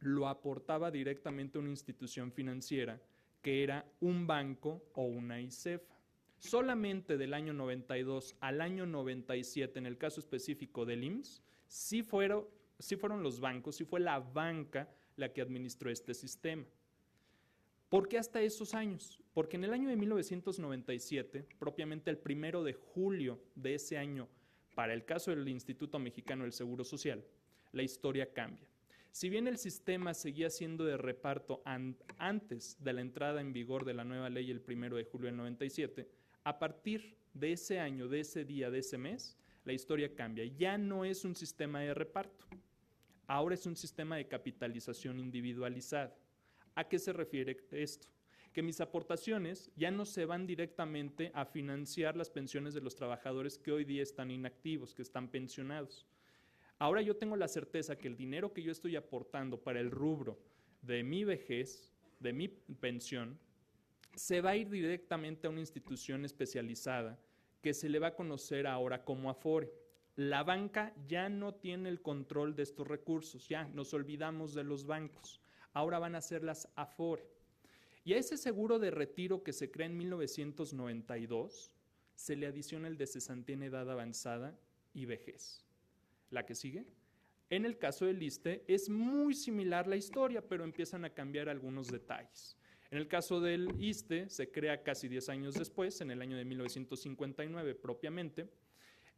lo aportaba directamente una institución financiera que era un banco o una ICEFA. Solamente del año 92 al año 97, en el caso específico del IMSS, sí fueron los bancos, sí fue la banca la que administró este sistema. ¿Por qué hasta esos años? Porque en el año de 1997, propiamente el 1 de julio de ese año, para el caso del Instituto Mexicano del Seguro Social, la historia cambia. Si bien el sistema seguía siendo de reparto antes de la entrada en vigor de la nueva ley el 1 de julio del 97, a partir de ese año, de ese día, de ese mes, la historia cambia. Ya no es un sistema de reparto. Ahora es un sistema de capitalización individualizada. ¿A qué se refiere esto? Que mis aportaciones ya no se van directamente a financiar las pensiones de los trabajadores que hoy día están inactivos, que están pensionados. Ahora yo tengo la certeza que el dinero que yo estoy aportando para el rubro de mi vejez, de mi pensión, se va a ir directamente a una institución especializada que se le va a conocer ahora como Afore. La banca ya no tiene el control de estos recursos, ya nos olvidamos de los bancos. Ahora van a ser las Afore. Y a ese seguro de retiro que se crea en 1992, se le adiciona el de cesantía en edad avanzada y vejez. ¿La que sigue? En el caso del ISSSTE es muy similar la historia, pero empiezan a cambiar algunos detalles. En el caso del ISSSTE se crea casi 10 años después, en el año de 1959 propiamente.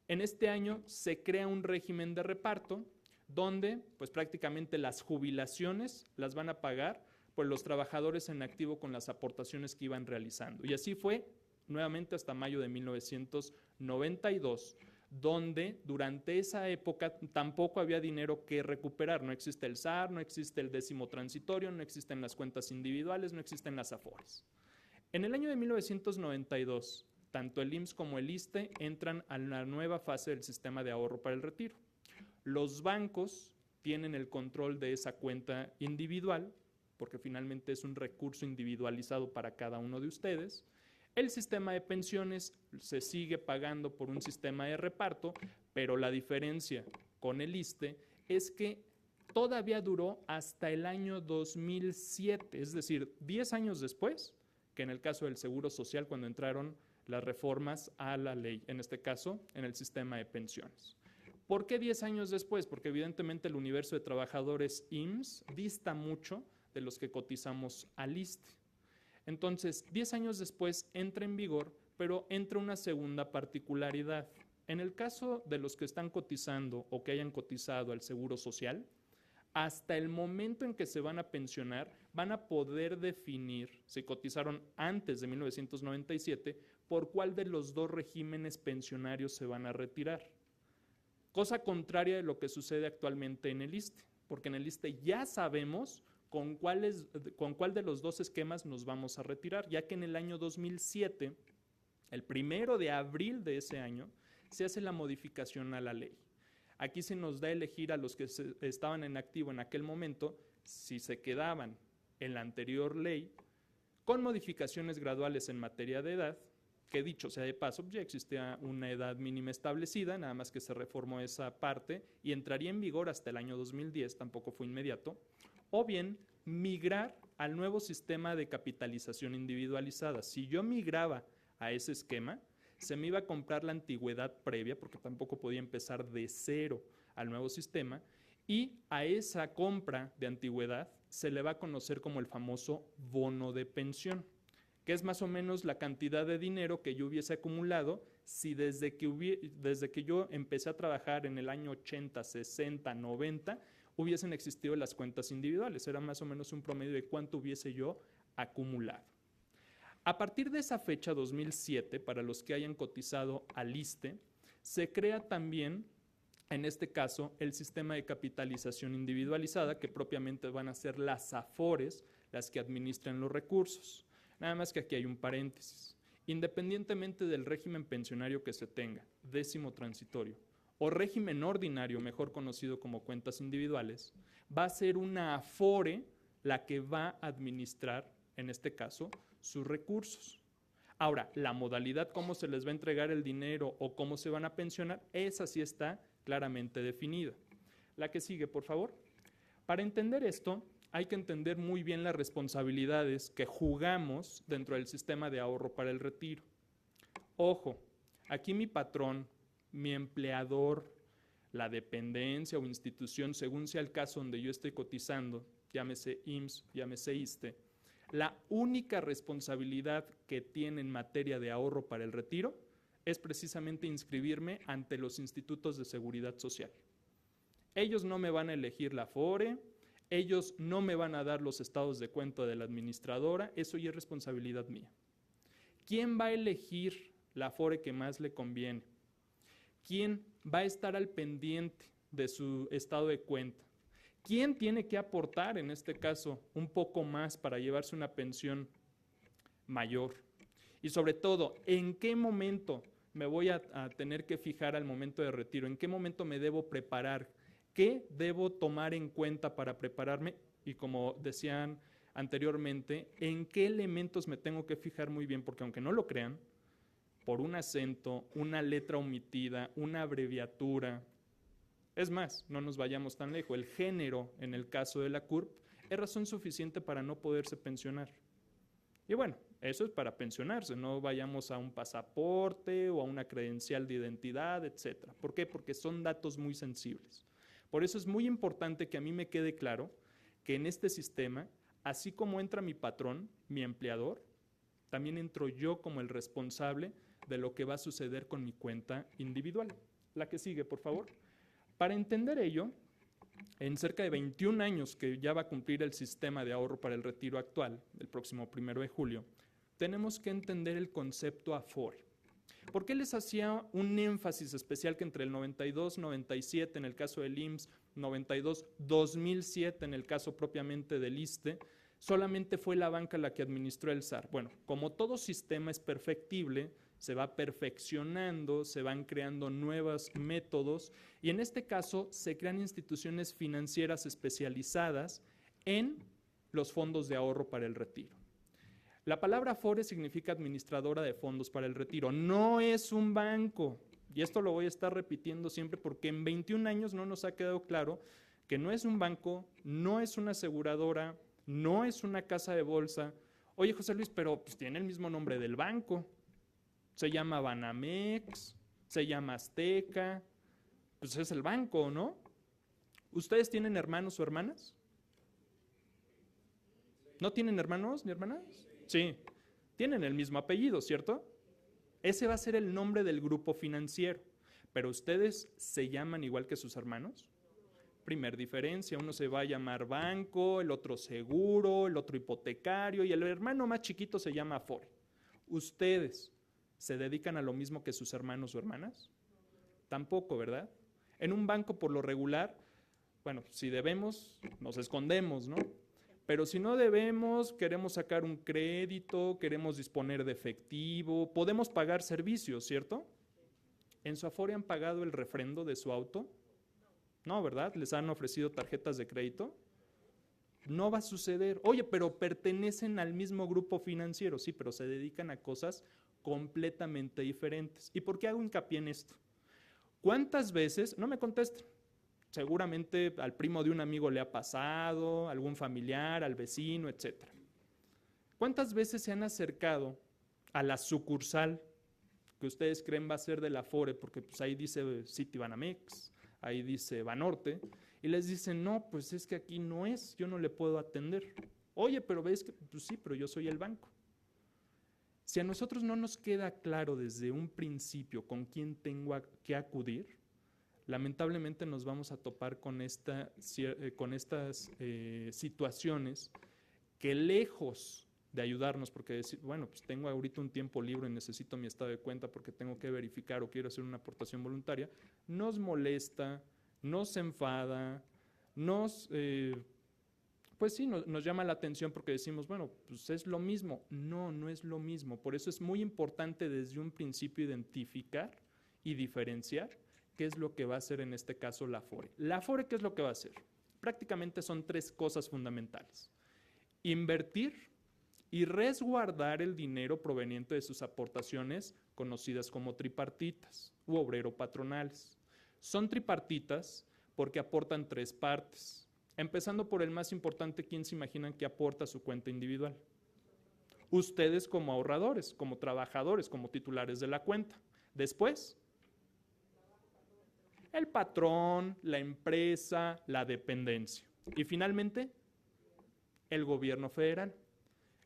En este año se crea un régimen de reparto donde pues prácticamente las jubilaciones las van a pagar pues los trabajadores en activo con las aportaciones que iban realizando. Y así fue nuevamente hasta mayo de 1992, donde durante esa época tampoco había dinero que recuperar. No existe el SAR, no existe el décimo transitorio, no existen las cuentas individuales, no existen las AFORES. En el año de 1992, tanto el IMSS como el ISSSTE entran a la nueva fase del sistema de ahorro para el retiro. Los bancos tienen el control de esa cuenta individual, porque finalmente es un recurso individualizado para cada uno de ustedes. El sistema de pensiones se sigue pagando por un sistema de reparto, pero la diferencia con el ISSSTE es que todavía duró hasta el año 2007, es decir, 10 años después, que en el caso del Seguro Social, cuando entraron las reformas a la ley, en este caso, en el sistema de pensiones. ¿Por qué 10 años después? Porque evidentemente el universo de trabajadores IMSS dista mucho de los que cotizamos al ISSSTE. Entonces, 10 años después entra en vigor, pero entra una segunda particularidad. En el caso de los que están cotizando o que hayan cotizado al Seguro Social, hasta el momento en que se van a pensionar, van a poder definir, si cotizaron antes de 1997, por cuál de los dos regímenes pensionarios se van a retirar. Cosa contraria de lo que sucede actualmente en el ISSSTE, porque en el ISSSTE ya sabemos con cuál de los dos esquemas nos vamos a retirar, ya que en el año 2007, el 1 de abril de ese año, se hace la modificación a la ley. Aquí se nos da a elegir a los que estaban en activo en aquel momento, si se quedaban en la anterior ley, con modificaciones graduales en materia de edad, que dicho sea de paso, ya existía una edad mínima establecida, nada más que se reformó esa parte y entraría en vigor hasta el año 2010, tampoco fue inmediato, o bien migrar al nuevo sistema de capitalización individualizada. Si yo migraba a ese esquema, se me iba a comprar la antigüedad previa, porque tampoco podía empezar de cero al nuevo sistema, y a esa compra de antigüedad se le va a conocer como el famoso bono de pensión, que es más o menos la cantidad de dinero que yo hubiese acumulado si desde que yo empecé a trabajar en el año 80, 60, 90, hubiesen existido las cuentas individuales. Era más o menos un promedio de cuánto hubiese yo acumulado. A partir de esa fecha, 2007, para los que hayan cotizado al ISSSTE, se crea también, en este caso, el sistema de capitalización individualizada, que propiamente van a ser las AFORES las que administran los recursos. Nada más que aquí hay un paréntesis. Independientemente del régimen pensionario que se tenga, décimo transitorio, o régimen ordinario, mejor conocido como cuentas individuales, va a ser una AFORE la que va a administrar, en este caso, sus recursos. Ahora, la modalidad, cómo se les va a entregar el dinero o cómo se van a pensionar, esa sí está claramente definida. La que sigue, por favor. Para entender esto, hay que entender muy bien las responsabilidades que jugamos dentro del sistema de ahorro para el retiro. Ojo, aquí mi patrón, mi empleador, la dependencia o institución, según sea el caso donde yo estoy cotizando, llámese IMSS, llámese ISSSTE, la única responsabilidad que tiene en materia de ahorro para el retiro es precisamente inscribirme ante los institutos de seguridad social. Ellos no me van a elegir la AFORE, ellos no me van a dar los estados de cuenta de la administradora, eso ya es responsabilidad mía. ¿Quién va a elegir la AFORE que más le conviene? ¿Quién va a estar al pendiente de su estado de cuenta? ¿Quién tiene que aportar, en este caso, un poco más para llevarse una pensión mayor? Y sobre todo, ¿en qué momento me voy a tener que fijar al momento de retiro? ¿En qué momento me debo preparar? ¿Qué debo tomar en cuenta para prepararme? Y como decían anteriormente, ¿en qué elementos me tengo que fijar muy bien? Porque aunque no lo crean, por un acento, una letra omitida, una abreviatura, es más, no nos vayamos tan lejos, el género en el caso de la CURP es razón suficiente para no poderse pensionar. Y bueno, eso es para pensionarse, no vayamos a un pasaporte o a una credencial de identidad, etc. ¿Por qué? Porque son datos muy sensibles. Por eso es muy importante que a mí me quede claro que en este sistema, así como entra mi patrón, mi empleador, también entro yo como el responsable de lo que va a suceder con mi cuenta individual. La que sigue, por favor. Para entender ello, en cerca de 21 años que ya va a cumplir el sistema de ahorro para el retiro actual, el próximo 1 de julio, tenemos que entender el concepto AFORE. ¿Por qué les hacía un énfasis especial que entre el 92-97 en el caso del IMSS, 92-2007 en el caso propiamente del ISSSTE, solamente fue la banca la que administró el SAR? Bueno, como todo sistema es perfectible, se va perfeccionando, se van creando nuevos métodos y en este caso se crean instituciones financieras especializadas en los fondos de ahorro para el retiro. La palabra AFORE significa administradora de fondos para el retiro, no es un banco. Y esto lo voy a estar repitiendo siempre porque en 21 años no nos ha quedado claro que no es un banco, no es una aseguradora, no es una casa de bolsa. Oye, José Luis, pero pues tiene el mismo nombre del banco. Se llama Banamex, se llama Azteca, pues es el banco, ¿no? ¿Ustedes tienen hermanos o hermanas? ¿No tienen hermanos ni hermanas? Sí, tienen el mismo apellido, ¿cierto? Ese va a ser el nombre del grupo financiero, pero ¿ustedes se llaman igual que sus hermanos? Primer diferencia, uno se va a llamar banco, el otro seguro, el otro hipotecario y el hermano más chiquito se llama AFORE. ¿Ustedes se dedican a lo mismo que sus hermanos o hermanas? Tampoco, ¿verdad? En un banco por lo regular, bueno, si debemos, nos escondemos, ¿no? Pero si no debemos, queremos sacar un crédito, queremos disponer de efectivo, podemos pagar servicios, ¿cierto? ¿En su AFORE han pagado el refrendo de su auto? No, ¿verdad? ¿Les han ofrecido tarjetas de crédito? No va a suceder. Oye, pero pertenecen al mismo grupo financiero, sí, pero se dedican a cosas completamente diferentes. ¿Y por qué hago hincapié en esto? ¿Cuántas veces, no me contesten, seguramente al primo de un amigo le ha pasado, algún familiar, al vecino, etc. ¿Cuántas veces se han acercado a la sucursal que ustedes creen va a ser de la Afore, porque pues ahí dice Citibanamex, ahí dice Banorte, y les dicen, no, pues es que aquí no es, yo no le puedo atender? Oye, pero ves que, pues sí, pero yo soy el banco. Si a nosotros no nos queda claro desde un principio con quién tengo que acudir, lamentablemente nos vamos a topar con estas situaciones que, lejos de ayudarnos, porque decir, bueno, pues tengo ahorita un tiempo libre y necesito mi estado de cuenta porque tengo que verificar o quiero hacer una aportación voluntaria, nos molesta, nos enfada, pues sí, nos llama la atención porque decimos, bueno, pues es lo mismo. No, no es lo mismo. Por eso es muy importante desde un principio identificar y diferenciar qué es lo que va a hacer en este caso la Afore. La Afore, ¿qué es lo que va a hacer? Prácticamente son 3 cosas fundamentales: invertir y resguardar el dinero proveniente de sus aportaciones, conocidas como tripartitas u obrero-patronales. Son tripartitas porque aportan 3 partes. Empezando por el más importante, ¿quién se imaginan que aporta a su cuenta individual? Ustedes como ahorradores, como trabajadores, como titulares de la cuenta. Después, el patrón, la empresa, la dependencia. Y finalmente, el gobierno federal.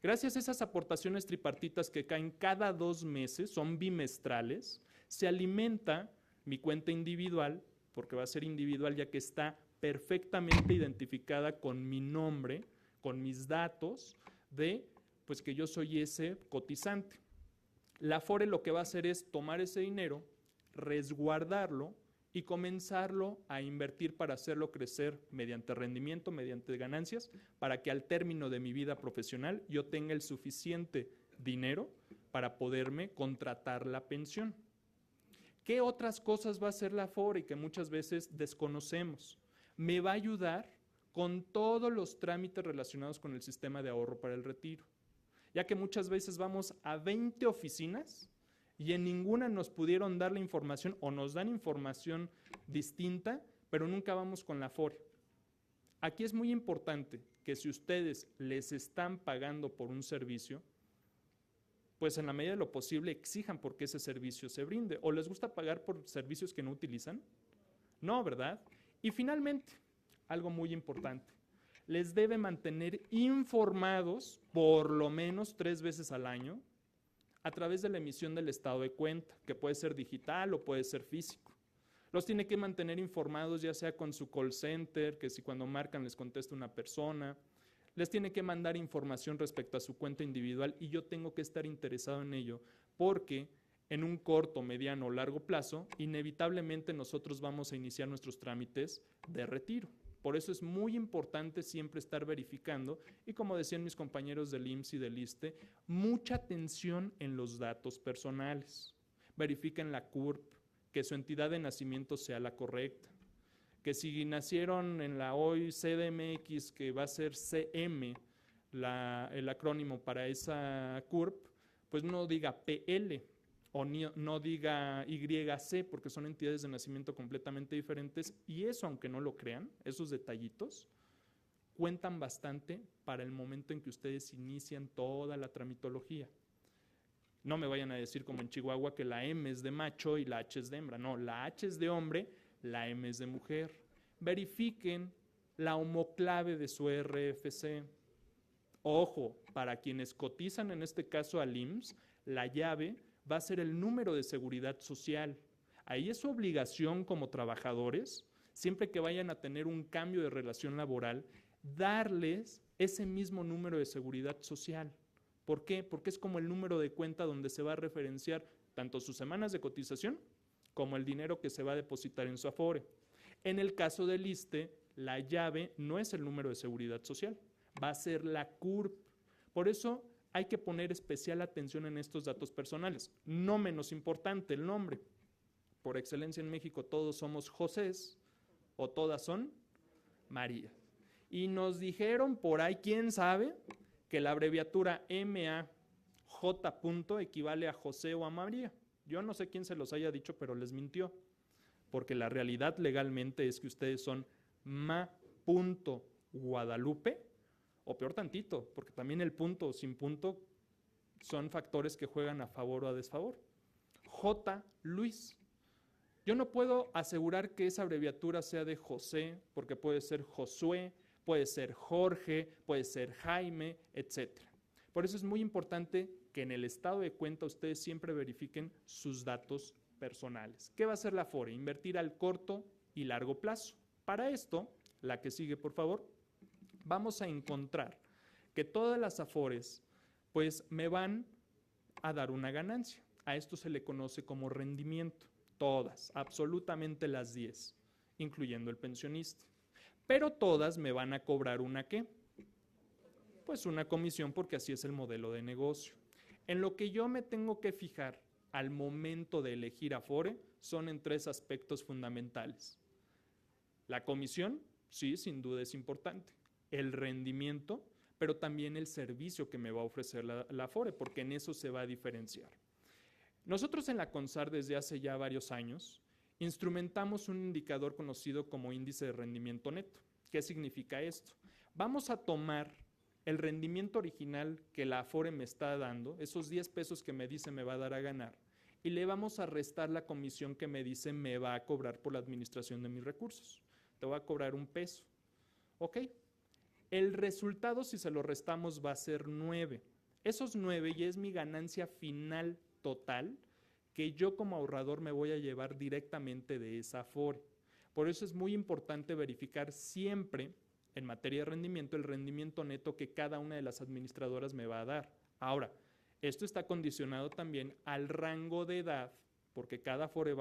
Gracias a esas aportaciones tripartitas que caen cada 2 meses, son bimestrales, se alimenta mi cuenta individual, porque va a ser individual ya que está perfectamente identificada con mi nombre, con mis datos de pues que yo soy ese cotizante. La Afore lo que va a hacer es tomar ese dinero, resguardarlo y comenzarlo a invertir para hacerlo crecer mediante rendimiento, mediante ganancias, para que al término de mi vida profesional yo tenga el suficiente dinero para poderme contratar la pensión. ¿Qué otras cosas va a hacer la Afore y que muchas veces desconocemos? Me va a ayudar con todos los trámites relacionados con el sistema de ahorro para el retiro, ya que muchas veces vamos a 20 oficinas y en ninguna nos pudieron dar la información o nos dan información distinta, pero nunca vamos con la Afore. Aquí es muy importante que si ustedes les están pagando por un servicio, pues en la medida de lo posible exijan porque ese servicio se brinde. ¿O les gusta pagar por servicios que no utilizan? No, ¿verdad? Y finalmente, algo muy importante, les debe mantener informados por lo menos 3 veces al año a través de la emisión del estado de cuenta, que puede ser digital o puede ser físico. Los tiene que mantener informados ya sea con su call center, que si cuando marcan les contesta una persona, les tiene que mandar información respecto a su cuenta individual y yo tengo que estar interesado en ello porque en un corto, mediano o largo plazo, inevitablemente nosotros vamos a iniciar nuestros trámites de retiro. Por eso es muy importante siempre estar verificando y, como decían mis compañeros del IMSS y del ISSSTE, mucha atención en los datos personales. Verifiquen la CURP, que su entidad de nacimiento sea la correcta, que si nacieron en la hoy CDMX, que va a ser CM, el acrónimo para esa CURP, pues no diga PL, o no diga YC, porque son entidades de nacimiento completamente diferentes, y eso, aunque no lo crean, esos detallitos, cuentan bastante para el momento en que ustedes inician toda la tramitología. No me vayan a decir como en Chihuahua que la M es de macho y la H es de hembra. No, la H es de hombre, la M es de mujer. Verifiquen la homoclave de su RFC. Ojo, para quienes cotizan en este caso al IMSS, la llave va a ser el número de seguridad social. Ahí es su obligación como trabajadores, siempre que vayan a tener un cambio de relación laboral, darles ese mismo número de seguridad social. ¿Por qué? Porque es como el número de cuenta donde se va a referenciar tanto sus semanas de cotización como el dinero que se va a depositar en su Afore. En el caso del ISSSTE, la llave no es el número de seguridad social, va a ser la CURP. Por eso hay que poner especial atención en estos datos personales. No menos importante, el nombre. Por excelencia en México todos somos Josés o todas son María. Y nos dijeron por ahí, quién sabe, que la abreviatura MAJ. equivale a José o a María. Yo no sé quién se los haya dicho, pero les mintió. porque la realidad legalmente es que ustedes son Ma.Guadalupe, o peor tantito, porque también el punto o sin punto son factores que juegan a favor o a desfavor. J. Luis. Yo no puedo asegurar que esa abreviatura sea de José, porque puede ser Josué, puede ser Jorge, puede ser Jaime, etc. Por eso es muy importante que en el estado de cuenta ustedes siempre verifiquen sus datos personales. ¿Qué va a hacer la Afore? Invertir al corto y largo plazo. Para esto, la que sigue, por favor, vamos a encontrar que todas las Afores pues me van a dar una ganancia. A esto se le conoce como rendimiento. Todas, absolutamente las 10, incluyendo el pensionista. Pero todas me van a cobrar ¿una qué? Pues una comisión, porque así es el modelo de negocio. En lo que yo me tengo que fijar al momento de elegir Afore son en 3 aspectos fundamentales. La comisión, sí, sin duda es importante. El rendimiento, pero también el servicio que me va a ofrecer la Afore, porque en eso se va a diferenciar. Nosotros en la CONSAR desde hace ya varios años instrumentamos un indicador conocido como índice de rendimiento neto. ¿Qué significa esto? Vamos a tomar el rendimiento original que la Afore me está dando, esos 10 pesos que me dice me va a dar a ganar, y le vamos a restar la comisión que me dice me va a cobrar por la administración de mis recursos. Te voy a cobrar 1 peso. ¿Ok? El resultado, si se lo restamos, va a ser 9. Esos 9 ya es mi ganancia final total que yo como ahorrador me voy a llevar directamente de esa Afore. Por eso es muy importante verificar siempre en materia de rendimiento el rendimiento neto que cada una de las administradoras me va a dar. Ahora, esto está condicionado también al rango de edad, porque cada Afore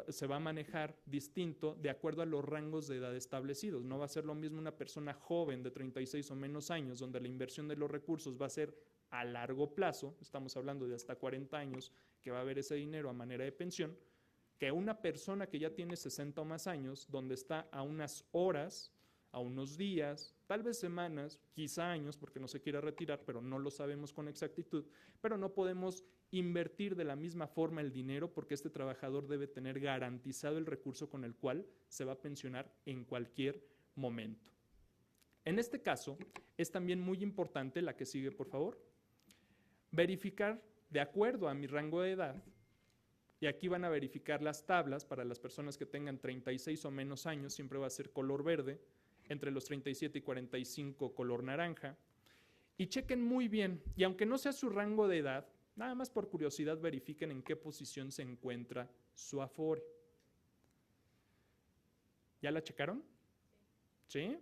se va a manejar distinto de acuerdo a los rangos de edad establecidos. No va a ser lo mismo una persona joven de 36 o menos años, donde la inversión de los recursos va a ser a largo plazo, estamos hablando de hasta 40 años, que va a haber ese dinero a manera de pensión, que una persona que ya tiene 60 o más años, donde está a unas horas, a unos días, tal vez semanas, quizá años, porque no se quiere retirar, pero no lo sabemos con exactitud, pero no podemos invertir de la misma forma el dinero porque este trabajador debe tener garantizado el recurso con el cual se va a pensionar en cualquier momento. En este caso, es también muy importante, la que sigue, por favor, verificar de acuerdo a mi rango de edad, y aquí van a verificar las tablas para las personas que tengan 36 o menos años, siempre va a ser color verde, entre los 37 y 45 color naranja, y chequen muy bien, y aunque no sea su rango de edad, nada más por curiosidad verifiquen en qué posición se encuentra su Afore. ¿Ya la checaron? ¿Sí?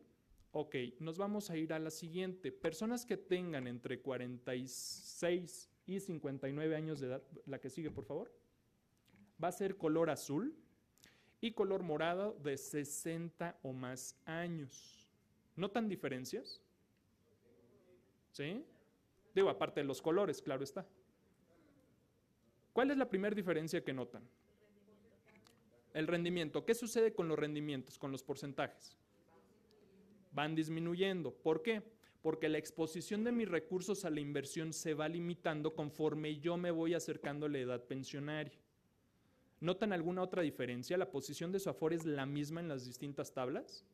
Ok, nos vamos a ir a la siguiente. Personas que tengan entre 46 y 59 años de edad, la que sigue, por favor, va a ser color azul y color morado de 60 o más años. ¿Notan diferencias? ¿Sí? Digo, aparte de los colores, claro está. ¿Cuál es la primera diferencia que notan? El rendimiento. ¿Qué sucede con los rendimientos, con los porcentajes? Van disminuyendo. ¿Por qué? Porque la exposición de mis recursos a la inversión se va limitando conforme yo me voy acercando a la edad pensionaria. ¿Notan alguna otra diferencia? ¿La posición de su Afore es la misma en las distintas tablas?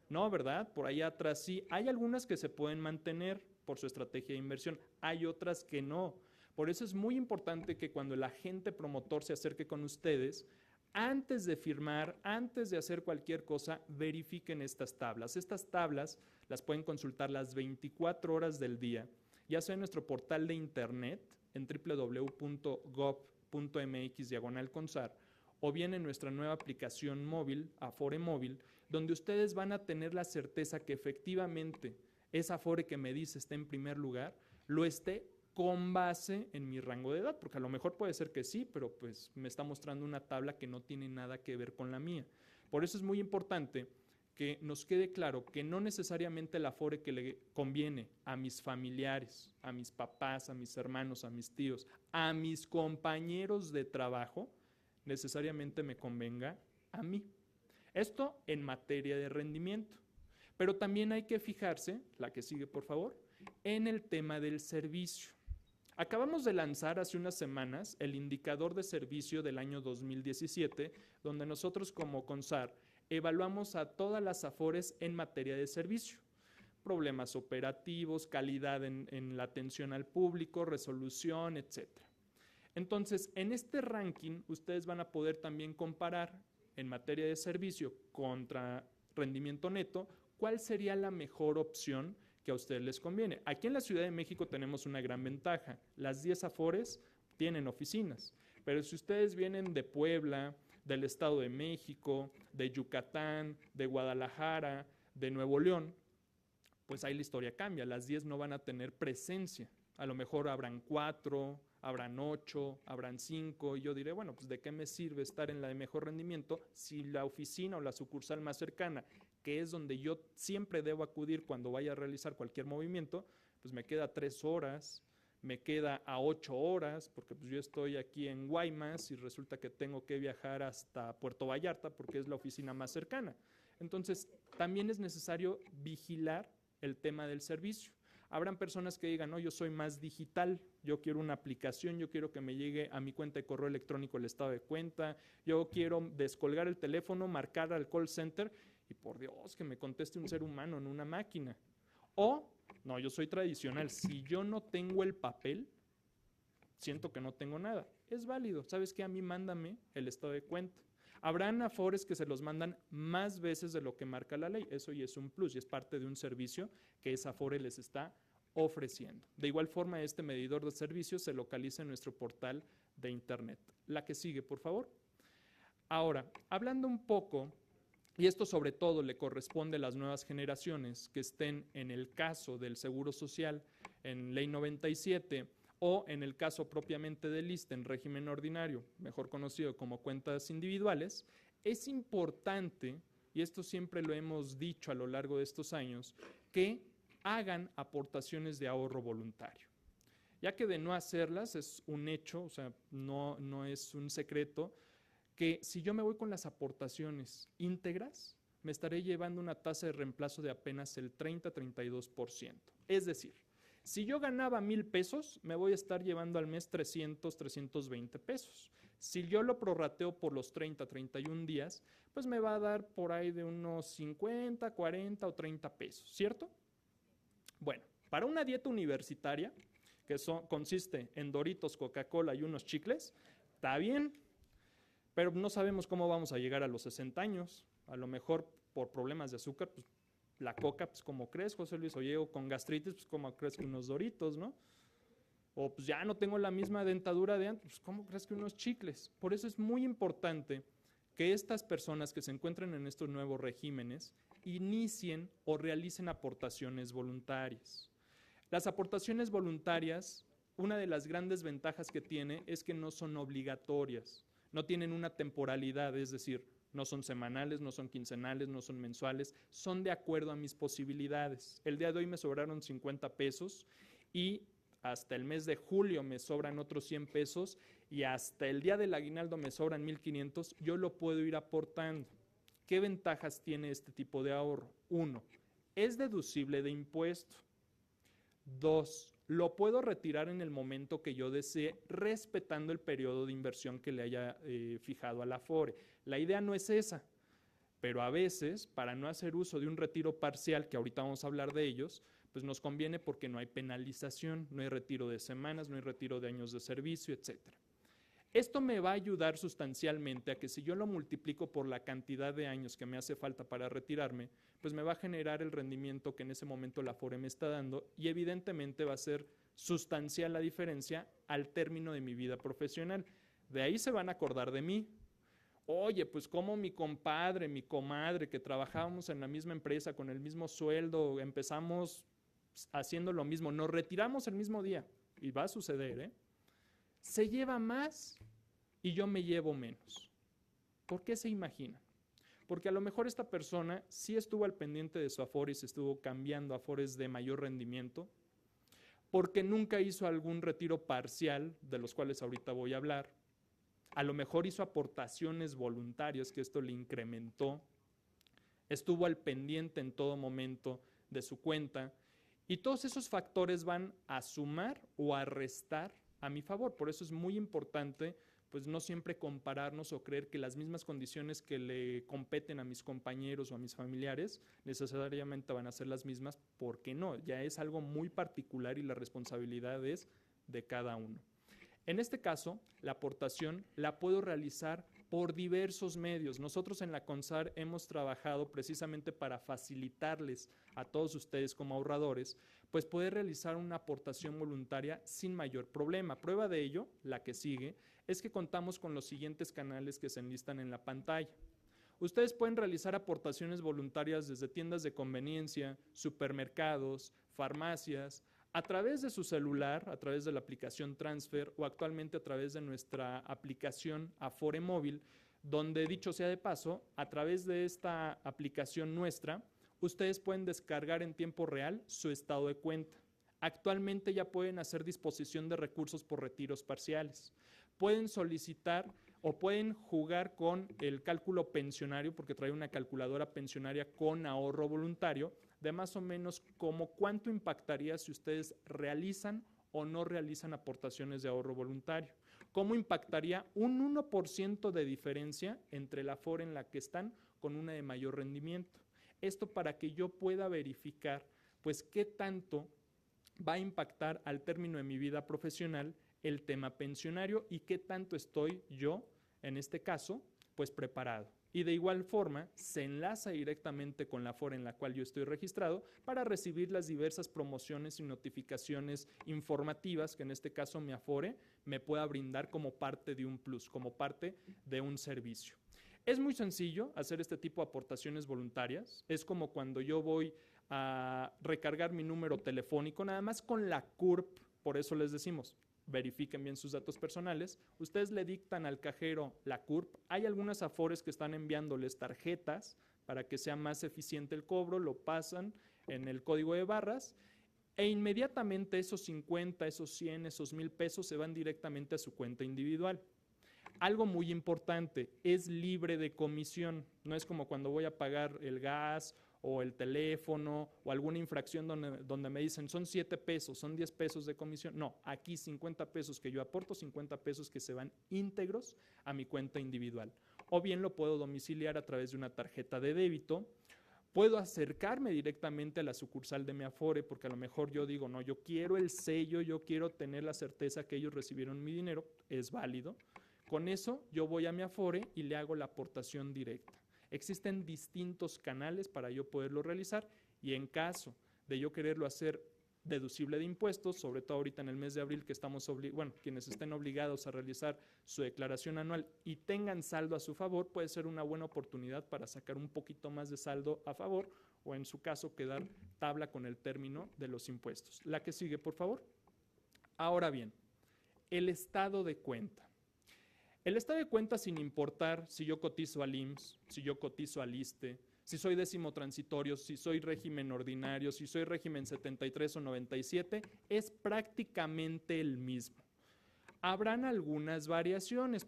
No, ¿verdad? Por allá atrás sí. Hay algunas que se pueden mantener por su estrategia de inversión. Hay otras que no. Por eso es muy importante que cuando el agente promotor se acerque con ustedes, antes de firmar, antes de hacer cualquier cosa, verifiquen estas tablas. Estas tablas las pueden consultar las 24 horas del día, ya sea en nuestro portal de internet en www.gov.mx/CONSAR o bien en nuestra nueva aplicación móvil, Afore Móvil, donde ustedes van a tener la certeza que efectivamente esa Afore que me dice está en primer lugar, lo esté con base en mi rango de edad, porque a lo mejor puede ser que sí, pero pues me está mostrando una tabla que no tiene nada que ver con la mía. Por eso es muy importante que nos quede claro que no necesariamente la Afore que le conviene a mis familiares, a mis papás, a mis hermanos, a mis tíos, a mis compañeros de trabajo, necesariamente me convenga a mí. Esto en materia de rendimiento. Pero también hay que fijarse, la que sigue por favor, en el tema del servicio. Acabamos de lanzar hace unas semanas el indicador de servicio del año 2017, donde nosotros como CONSAR evaluamos a todas las AFORES en materia de servicio. Problemas operativos, calidad en la atención al público, resolución, etc. Entonces, en este ranking, ustedes van a poder también comparar en materia de servicio contra rendimiento neto, cuál sería la mejor opción que a ustedes les conviene. Aquí en la Ciudad de México tenemos una gran ventaja. Las 10 AFORES tienen oficinas, pero si ustedes vienen de Puebla, del Estado de México, de Yucatán, de Guadalajara, de Nuevo León, pues ahí la historia cambia. Las 10 no van a tener presencia. A lo mejor habrán 4, habrán 8, habrán 5, y yo diré, bueno, pues ¿de qué me sirve estar en la de mejor rendimiento si la oficina o la sucursal más cercana, que es donde yo siempre debo acudir cuando vaya a realizar cualquier movimiento, pues me queda 3 horas, me queda a 8 horas, porque pues yo estoy aquí en Guaymas y resulta que tengo que viajar hasta Puerto Vallarta porque es la oficina más cercana? Entonces, también es necesario vigilar el tema del servicio. Habrán personas que digan, no, yo soy más digital, yo quiero una aplicación, yo quiero que me llegue a mi cuenta de correo electrónico el estado de cuenta, yo quiero descolgar el teléfono, marcar al call center y por Dios que me conteste un ser humano en una máquina. O, no, yo soy tradicional, si yo no tengo el papel, siento que no tengo nada. Es válido, ¿sabes qué? A mí mándame el estado de cuenta. Habrán AFORES que se los mandan más veces de lo que marca la ley. Eso ya es un plus y es parte de un servicio que esa AFORE les está ofreciendo. De igual forma, este medidor de servicios se localiza en nuestro portal de internet. La que sigue, por favor. Ahora, hablando un poco, y esto sobre todo le corresponde a las nuevas generaciones que estén en el caso del Seguro Social en Ley 97, o en el caso propiamente del ISSSTE en régimen ordinario, mejor conocido como cuentas individuales, es importante, y esto siempre lo hemos dicho a lo largo de estos años, que hagan aportaciones de ahorro voluntario. Ya que de no hacerlas es un hecho, o sea, no es un secreto, que si yo me voy con las aportaciones íntegras, me estaré llevando una tasa de reemplazo de apenas el 30-32%. Es decir, si yo ganaba 1,000 pesos, me voy a estar llevando al mes 300, 320 pesos. Si yo lo prorrateo por los 30, 31 días, pues me va a dar por ahí de unos 50, 40 o 30 pesos, ¿cierto? Bueno, para una dieta universitaria, que consiste en Doritos, Coca-Cola y unos chicles, está bien, pero no sabemos cómo vamos a llegar a los 60 años. A lo mejor por problemas de azúcar, pues la coca, pues como crees, José Luis, o llego con gastritis, pues como crees que unos Doritos, ¿no? O pues ya no tengo la misma dentadura de antes, pues ¿cómo crees que unos chicles? Por eso es muy importante que estas personas que se encuentren en estos nuevos regímenes inicien o realicen aportaciones voluntarias. Las aportaciones voluntarias, una de las grandes ventajas que tiene es que no son obligatorias, no tienen una temporalidad, es decir, no son semanales, no son quincenales, no son mensuales, son de acuerdo a mis posibilidades. El día de hoy me sobraron 50 pesos y hasta el mes de julio me sobran otros 100 pesos y hasta el día del aguinaldo me sobran 1,500, yo lo puedo ir aportando. ¿Qué ventajas tiene este tipo de ahorro? 1, es deducible de impuesto. 2, lo puedo retirar en el momento que yo desee, respetando el periodo de inversión que le haya fijado a la AFORE. La idea no es esa, pero a veces, para no hacer uso de un retiro parcial, que ahorita vamos a hablar de ellos, pues nos conviene porque no hay penalización, no hay retiro de semanas, no hay retiro de años de servicio, etc. Esto me va a ayudar sustancialmente a que si yo lo multiplico por la cantidad de años que me hace falta para retirarme, pues me va a generar el rendimiento que en ese momento la AFORE me está dando y evidentemente va a ser sustancial la diferencia al término de mi vida profesional. De ahí se van a acordar de mí. Oye, pues como mi compadre, mi comadre, que trabajábamos en la misma empresa con el mismo sueldo, empezamos haciendo lo mismo, nos retiramos el mismo día, y va a suceder, ¿eh? Se lleva más y yo me llevo menos. ¿Por qué se imagina? Porque a lo mejor esta persona sí estuvo al pendiente de su AFORE y se estuvo cambiando a AFORES de mayor rendimiento, porque nunca hizo algún retiro parcial, de los cuales ahorita voy a hablar. A lo mejor hizo aportaciones voluntarias, que esto le incrementó. Estuvo al pendiente en todo momento de su cuenta Y todos esos factores van a sumar o a restar a mi favor. Por eso es muy importante pues no siempre compararnos o creer que las mismas condiciones que le competen a mis compañeros o a mis familiares necesariamente van a ser las mismas, porque no, ya es algo muy particular y la responsabilidad es de cada uno. En este caso, la aportación la puedo realizar por diversos medios. Nosotros en la CONSAR hemos trabajado precisamente para facilitarles a todos ustedes como ahorradores, pues poder realizar una aportación voluntaria sin mayor problema. Prueba de ello, la que sigue, es que contamos con los siguientes canales que se enlistan en la pantalla. Ustedes pueden realizar aportaciones voluntarias desde tiendas de conveniencia, supermercados, farmacias, a través de su celular, a través de la aplicación Transfer o actualmente a través de nuestra aplicación Afore Móvil, donde dicho sea de paso, a través de esta aplicación nuestra, ustedes pueden descargar en tiempo real su estado de cuenta. Actualmente ya pueden hacer disposición de recursos por retiros parciales. Pueden solicitar o pueden jugar con el cálculo pensionario, porque trae una calculadora pensionaria con ahorro voluntario, de más o menos como cuánto impactaría si ustedes realizan o no realizan aportaciones de ahorro voluntario. ¿Cómo impactaría un 1% de diferencia entre la Afore en la que están con una de mayor rendimiento? Esto para que yo pueda verificar pues qué tanto va a impactar al término de mi vida profesional el tema pensionario y qué tanto estoy yo, en este caso, pues preparado. Y de igual forma, se enlaza directamente con la Afore en la cual yo estoy registrado para recibir las diversas promociones y notificaciones informativas que en este caso mi Afore me pueda brindar como parte de un plus, como parte de un servicio. Es muy sencillo hacer este tipo de aportaciones voluntarias. Es como cuando yo voy a recargar mi número telefónico, nada más con la CURP, por eso les decimos, verifiquen bien sus datos personales, ustedes le dictan al cajero la CURP, hay algunas Afores que están enviándoles tarjetas para que sea más eficiente el cobro, lo pasan en el código de barras e inmediatamente esos 50, esos 100, esos 1,000 pesos se van directamente a su cuenta individual. Algo muy importante, es libre de comisión, no es como cuando voy a pagar el gas o el teléfono o alguna infracción donde me dicen son 7 pesos, son 10 pesos de comisión. No, aquí 50 pesos que yo aporto, 50 pesos que se van íntegros a mi cuenta individual. O bien lo puedo domiciliar a través de una tarjeta de débito. Puedo acercarme directamente a la sucursal de mi Afore porque a lo mejor yo digo, no, yo quiero el sello, yo quiero tener la certeza que ellos recibieron mi dinero, es válido. Con eso yo voy a mi Afore y le hago la aportación directa. Existen distintos canales para yo poderlo realizar y en caso de yo quererlo hacer deducible de impuestos, sobre todo ahorita en el mes de abril que estamos quienes estén obligados a realizar su declaración anual y tengan saldo a su favor, puede ser una buena oportunidad para sacar un poquito más de saldo a favor o en su caso quedar tabla con el término de los impuestos. La que sigue, por favor. Ahora bien, el estado de cuenta. El estado de cuenta, sin importar si yo cotizo al IMSS, si yo cotizo al ISSSTE, si soy décimo transitorio, si soy régimen ordinario, si soy régimen 73 o 97, es prácticamente el mismo. Habrán algunas variaciones,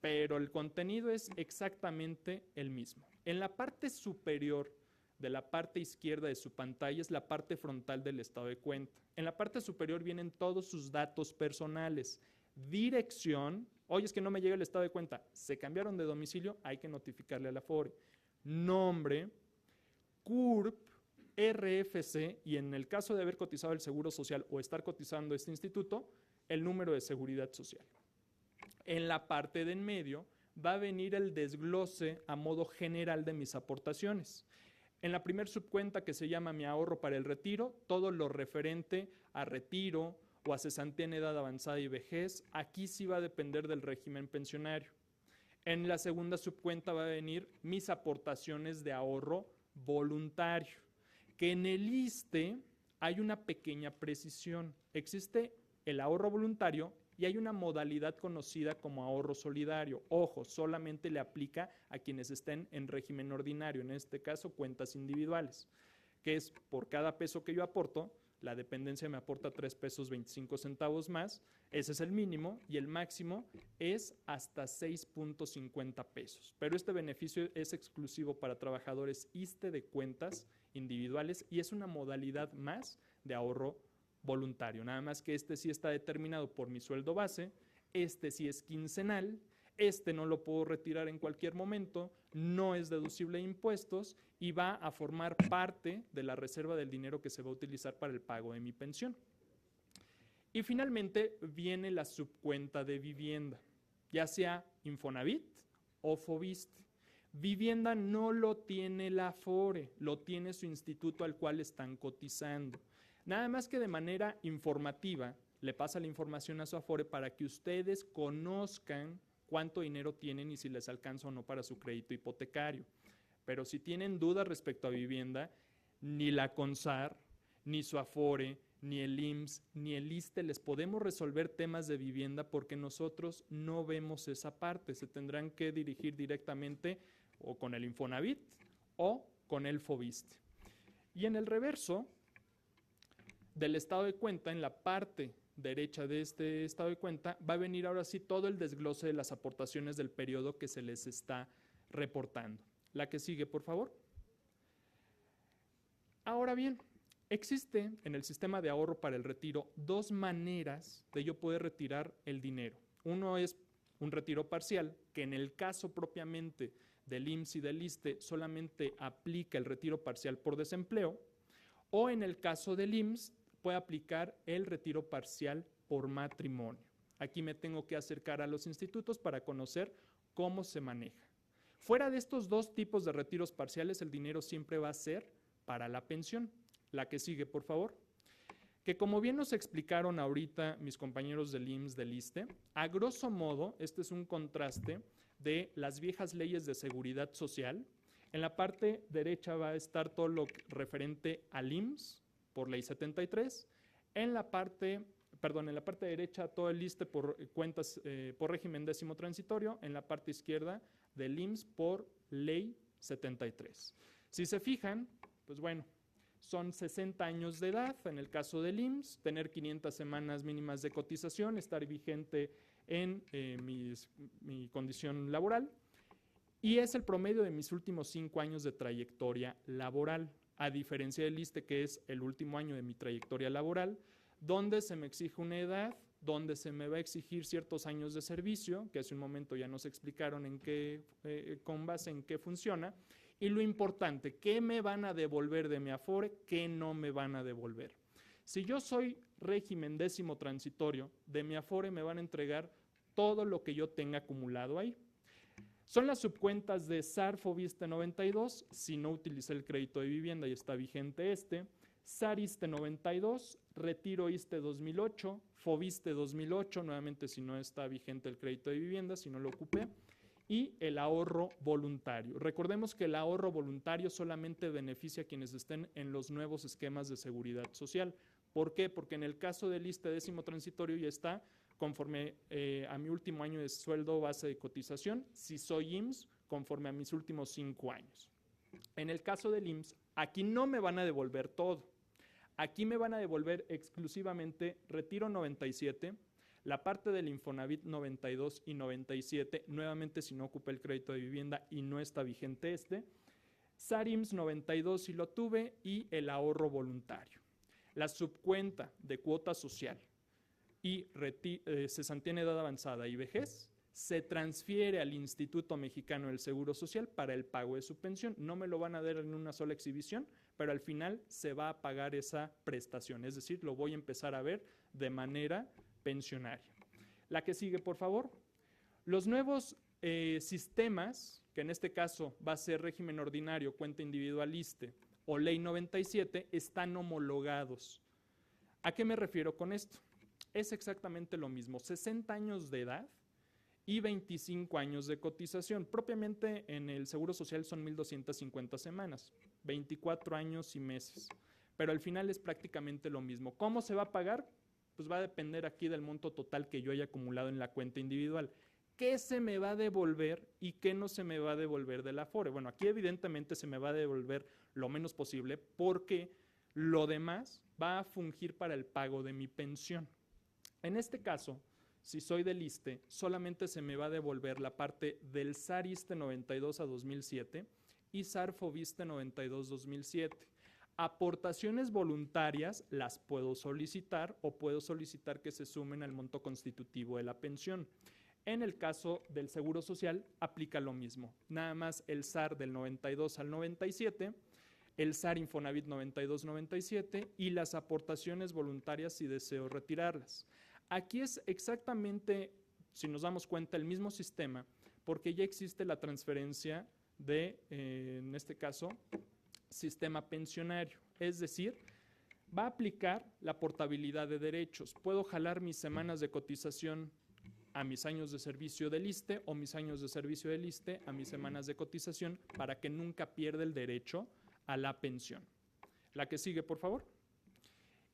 pero el contenido es exactamente el mismo. En la parte superior de la parte izquierda de su pantalla es la parte frontal del estado de cuenta. En la parte superior vienen todos sus datos personales, dirección. Oye, es que no me llega el estado de cuenta, se cambiaron de domicilio, hay que notificarle a la Afore. Nombre, CURP, RFC y en el caso de haber cotizado el Seguro Social o estar cotizando este instituto, el número de seguridad social. En la parte de en medio va a venir el desglose a modo general de mis aportaciones. En la primer subcuenta que se llama Mi ahorro para el retiro, todo lo referente a retiro, o a cesantía en edad avanzada y vejez, aquí sí va a depender del régimen pensionario. En la segunda subcuenta va a venir mis aportaciones de ahorro voluntario, que en el ISSSTE hay una pequeña precisión. Existe el ahorro voluntario y hay una modalidad conocida como ahorro solidario. Ojo, solamente le aplica a quienes estén en régimen ordinario, en este caso cuentas individuales, que es por cada peso que yo aporto, la dependencia me aporta 3 pesos 25 centavos más, ese es el mínimo y el máximo es hasta 6.50 pesos. Pero este beneficio es exclusivo para trabajadores ISSSTE de cuentas individuales y es una modalidad más de ahorro voluntario. Nada más que este sí está determinado por mi sueldo base, este sí es quincenal, este no lo puedo retirar en cualquier momento, no es deducible de impuestos y va a formar parte de la reserva del dinero que se va a utilizar para el pago de mi pensión. Y finalmente viene la subcuenta de vivienda, ya sea Infonavit o Foviste. Vivienda no lo tiene la Afore, lo tiene su instituto al cual están cotizando. Nada más que de manera informativa le pasa la información a su Afore para que ustedes conozcan cuánto dinero tienen y si les alcanza o no para su crédito hipotecario. Pero si tienen dudas respecto a vivienda, ni la CONSAR, ni su Afore, ni el IMSS, ni el ISSSTE les podemos resolver temas de vivienda porque nosotros no vemos esa parte. Se tendrán que dirigir directamente o con el Infonavit o con el Foviste. Y en el reverso del estado de cuenta, en la parte derecha de este estado de cuenta, va a venir ahora sí todo el desglose de las aportaciones del periodo que se les está reportando. La que sigue, por favor. Ahora bien, existe en el sistema de ahorro para el retiro dos maneras de yo poder retirar el dinero. Uno es un retiro parcial, que en el caso propiamente del IMSS y del ISSSTE solamente aplica el retiro parcial por desempleo, o en el caso del IMSS puede aplicar el retiro parcial por matrimonio. Aquí me tengo que acercar a los institutos para conocer cómo se maneja. Fuera de estos dos tipos de retiros parciales, el dinero siempre va a ser para la pensión. La que sigue, por favor. Que como bien nos explicaron ahorita mis compañeros del IMSS, del ISSSTE, a grosso modo, este es un contraste de las viejas leyes de seguridad social. En la parte derecha va a estar todo lo referente al IMSS por ley 73. En la parte derecha todo el ISSSTE por cuentas por régimen décimo transitorio. En la parte izquierda del IMSS por ley 73. Si se fijan, pues bueno, son 60 años de edad en el caso del IMSS, tener 500 semanas mínimas de cotización, estar vigente en mi condición laboral, y es el promedio de mis últimos 5 años de trayectoria laboral, a diferencia del ISSSTE, que es el último año de mi trayectoria laboral, donde se me exige una edad, donde se me va a exigir ciertos años de servicio, que hace un momento ya nos explicaron con base en qué funciona, y lo importante, ¿qué me van a devolver de mi Afore? ¿Qué no me van a devolver? Si yo soy régimen décimo transitorio, de mi Afore me van a entregar todo lo que yo tenga acumulado ahí. Son las subcuentas de SAR Foviste 92, si no utilicé el crédito de vivienda y está vigente SAR ISSSTE 92, Retiro ISSSTE 2008, Foviste 2008, nuevamente si no está vigente el crédito de vivienda, si no lo ocupé, y el ahorro voluntario. Recordemos que el ahorro voluntario solamente beneficia a quienes estén en los nuevos esquemas de seguridad social. ¿Por qué? Porque en el caso del ISSSTE décimo transitorio ya está conforme a mi último año de sueldo base de cotización, si soy IMSS, conforme a mis últimos 5 años. En el caso del IMSS, aquí no me van a devolver todo. Aquí me van a devolver exclusivamente Retiro 97, la parte del Infonavit 92 y 97, nuevamente si no ocupé el crédito de vivienda y no está vigente SAR IMSS 92 si lo tuve, y el ahorro voluntario. La subcuenta de cuota social y cesantía en edad avanzada y vejez se transfiere al Instituto Mexicano del Seguro Social para el pago de su pensión. No me lo van a dar en una sola exhibición, pero al final se va a pagar esa prestación, es decir, lo voy a empezar a ver de manera pensionaria. La que sigue, por favor. Los nuevos sistemas, que en este caso va a ser régimen ordinario, cuenta individual ISSSTE o ley 97, están homologados. ¿A qué me refiero con esto? Es exactamente lo mismo, 60 años de edad y 25 años de cotización. Propiamente en el Seguro Social son 1,250 semanas, 24 años y meses, pero al final es prácticamente lo mismo. ¿Cómo se va a pagar? Pues va a depender aquí del monto total que yo haya acumulado en la cuenta individual. ¿Qué se me va a devolver y qué no se me va a devolver del Afore? Bueno, aquí evidentemente se me va a devolver lo menos posible porque lo demás va a fungir para el pago de mi pensión. En este caso, si soy del ISSSTE, solamente se me va a devolver la parte del SAR ISSSTE 92 a 2007 y SAR Foviste 92-2007. Aportaciones voluntarias las puedo solicitar o puedo solicitar que se sumen al monto constitutivo de la pensión. En el caso del Seguro Social aplica lo mismo, nada más el SAR del 92 al 97, el SAR Infonavit 92-97 y las aportaciones voluntarias si deseo retirarlas. Aquí es exactamente, si nos damos cuenta, el mismo sistema, porque ya existe la transferencia de, en este caso, sistema pensionario. Es decir, va a aplicar la portabilidad de derechos. Puedo jalar mis semanas de cotización a mis años de servicio del ISSSTE o mis años de servicio del ISSSTE a mis semanas de cotización para que nunca pierda el derecho a la pensión. La que sigue, por favor.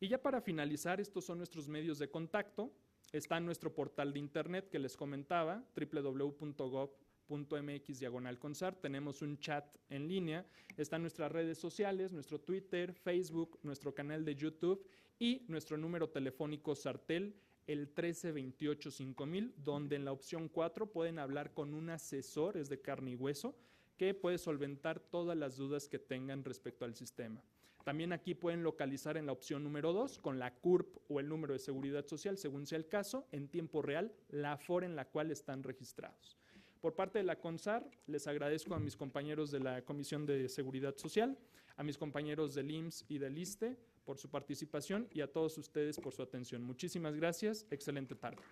Y ya para finalizar, estos son nuestros medios de contacto. Está nuestro portal de internet que les comentaba, www.gov.mx/CONSAR. Tenemos un chat en línea. Están nuestras redes sociales, nuestro Twitter, Facebook, nuestro canal de YouTube y nuestro número telefónico Sartel, el 1328-5000, donde en la opción 4 pueden hablar con un asesor, es de carne y hueso, que puede solventar todas las dudas que tengan respecto al sistema. También aquí pueden localizar en la opción número 2, con la CURP o el número de seguridad social, según sea el caso, en tiempo real, la AFORE en la cual están registrados. Por parte de la CONSAR, les agradezco a mis compañeros de la Comisión de Seguridad Social, a mis compañeros del IMSS y del ISSSTE por su participación y a todos ustedes por su atención. Muchísimas gracias. Excelente tarde.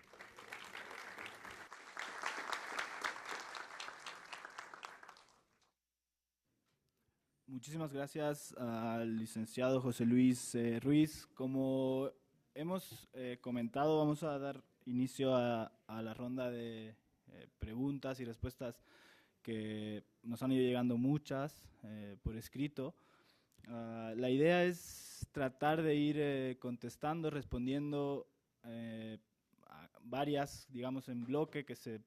Muchísimas gracias al licenciado José Luis Ruiz. Como hemos comentado, vamos a dar inicio a la ronda de preguntas y respuestas que nos han ido llegando muchas por escrito. La idea es tratar de ir contestando, respondiendo a varias, digamos, en bloque que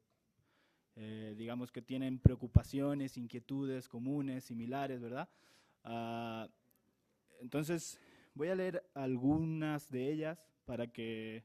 digamos que tienen preocupaciones, inquietudes comunes, similares, ¿verdad? Entonces, voy a leer algunas de ellas para que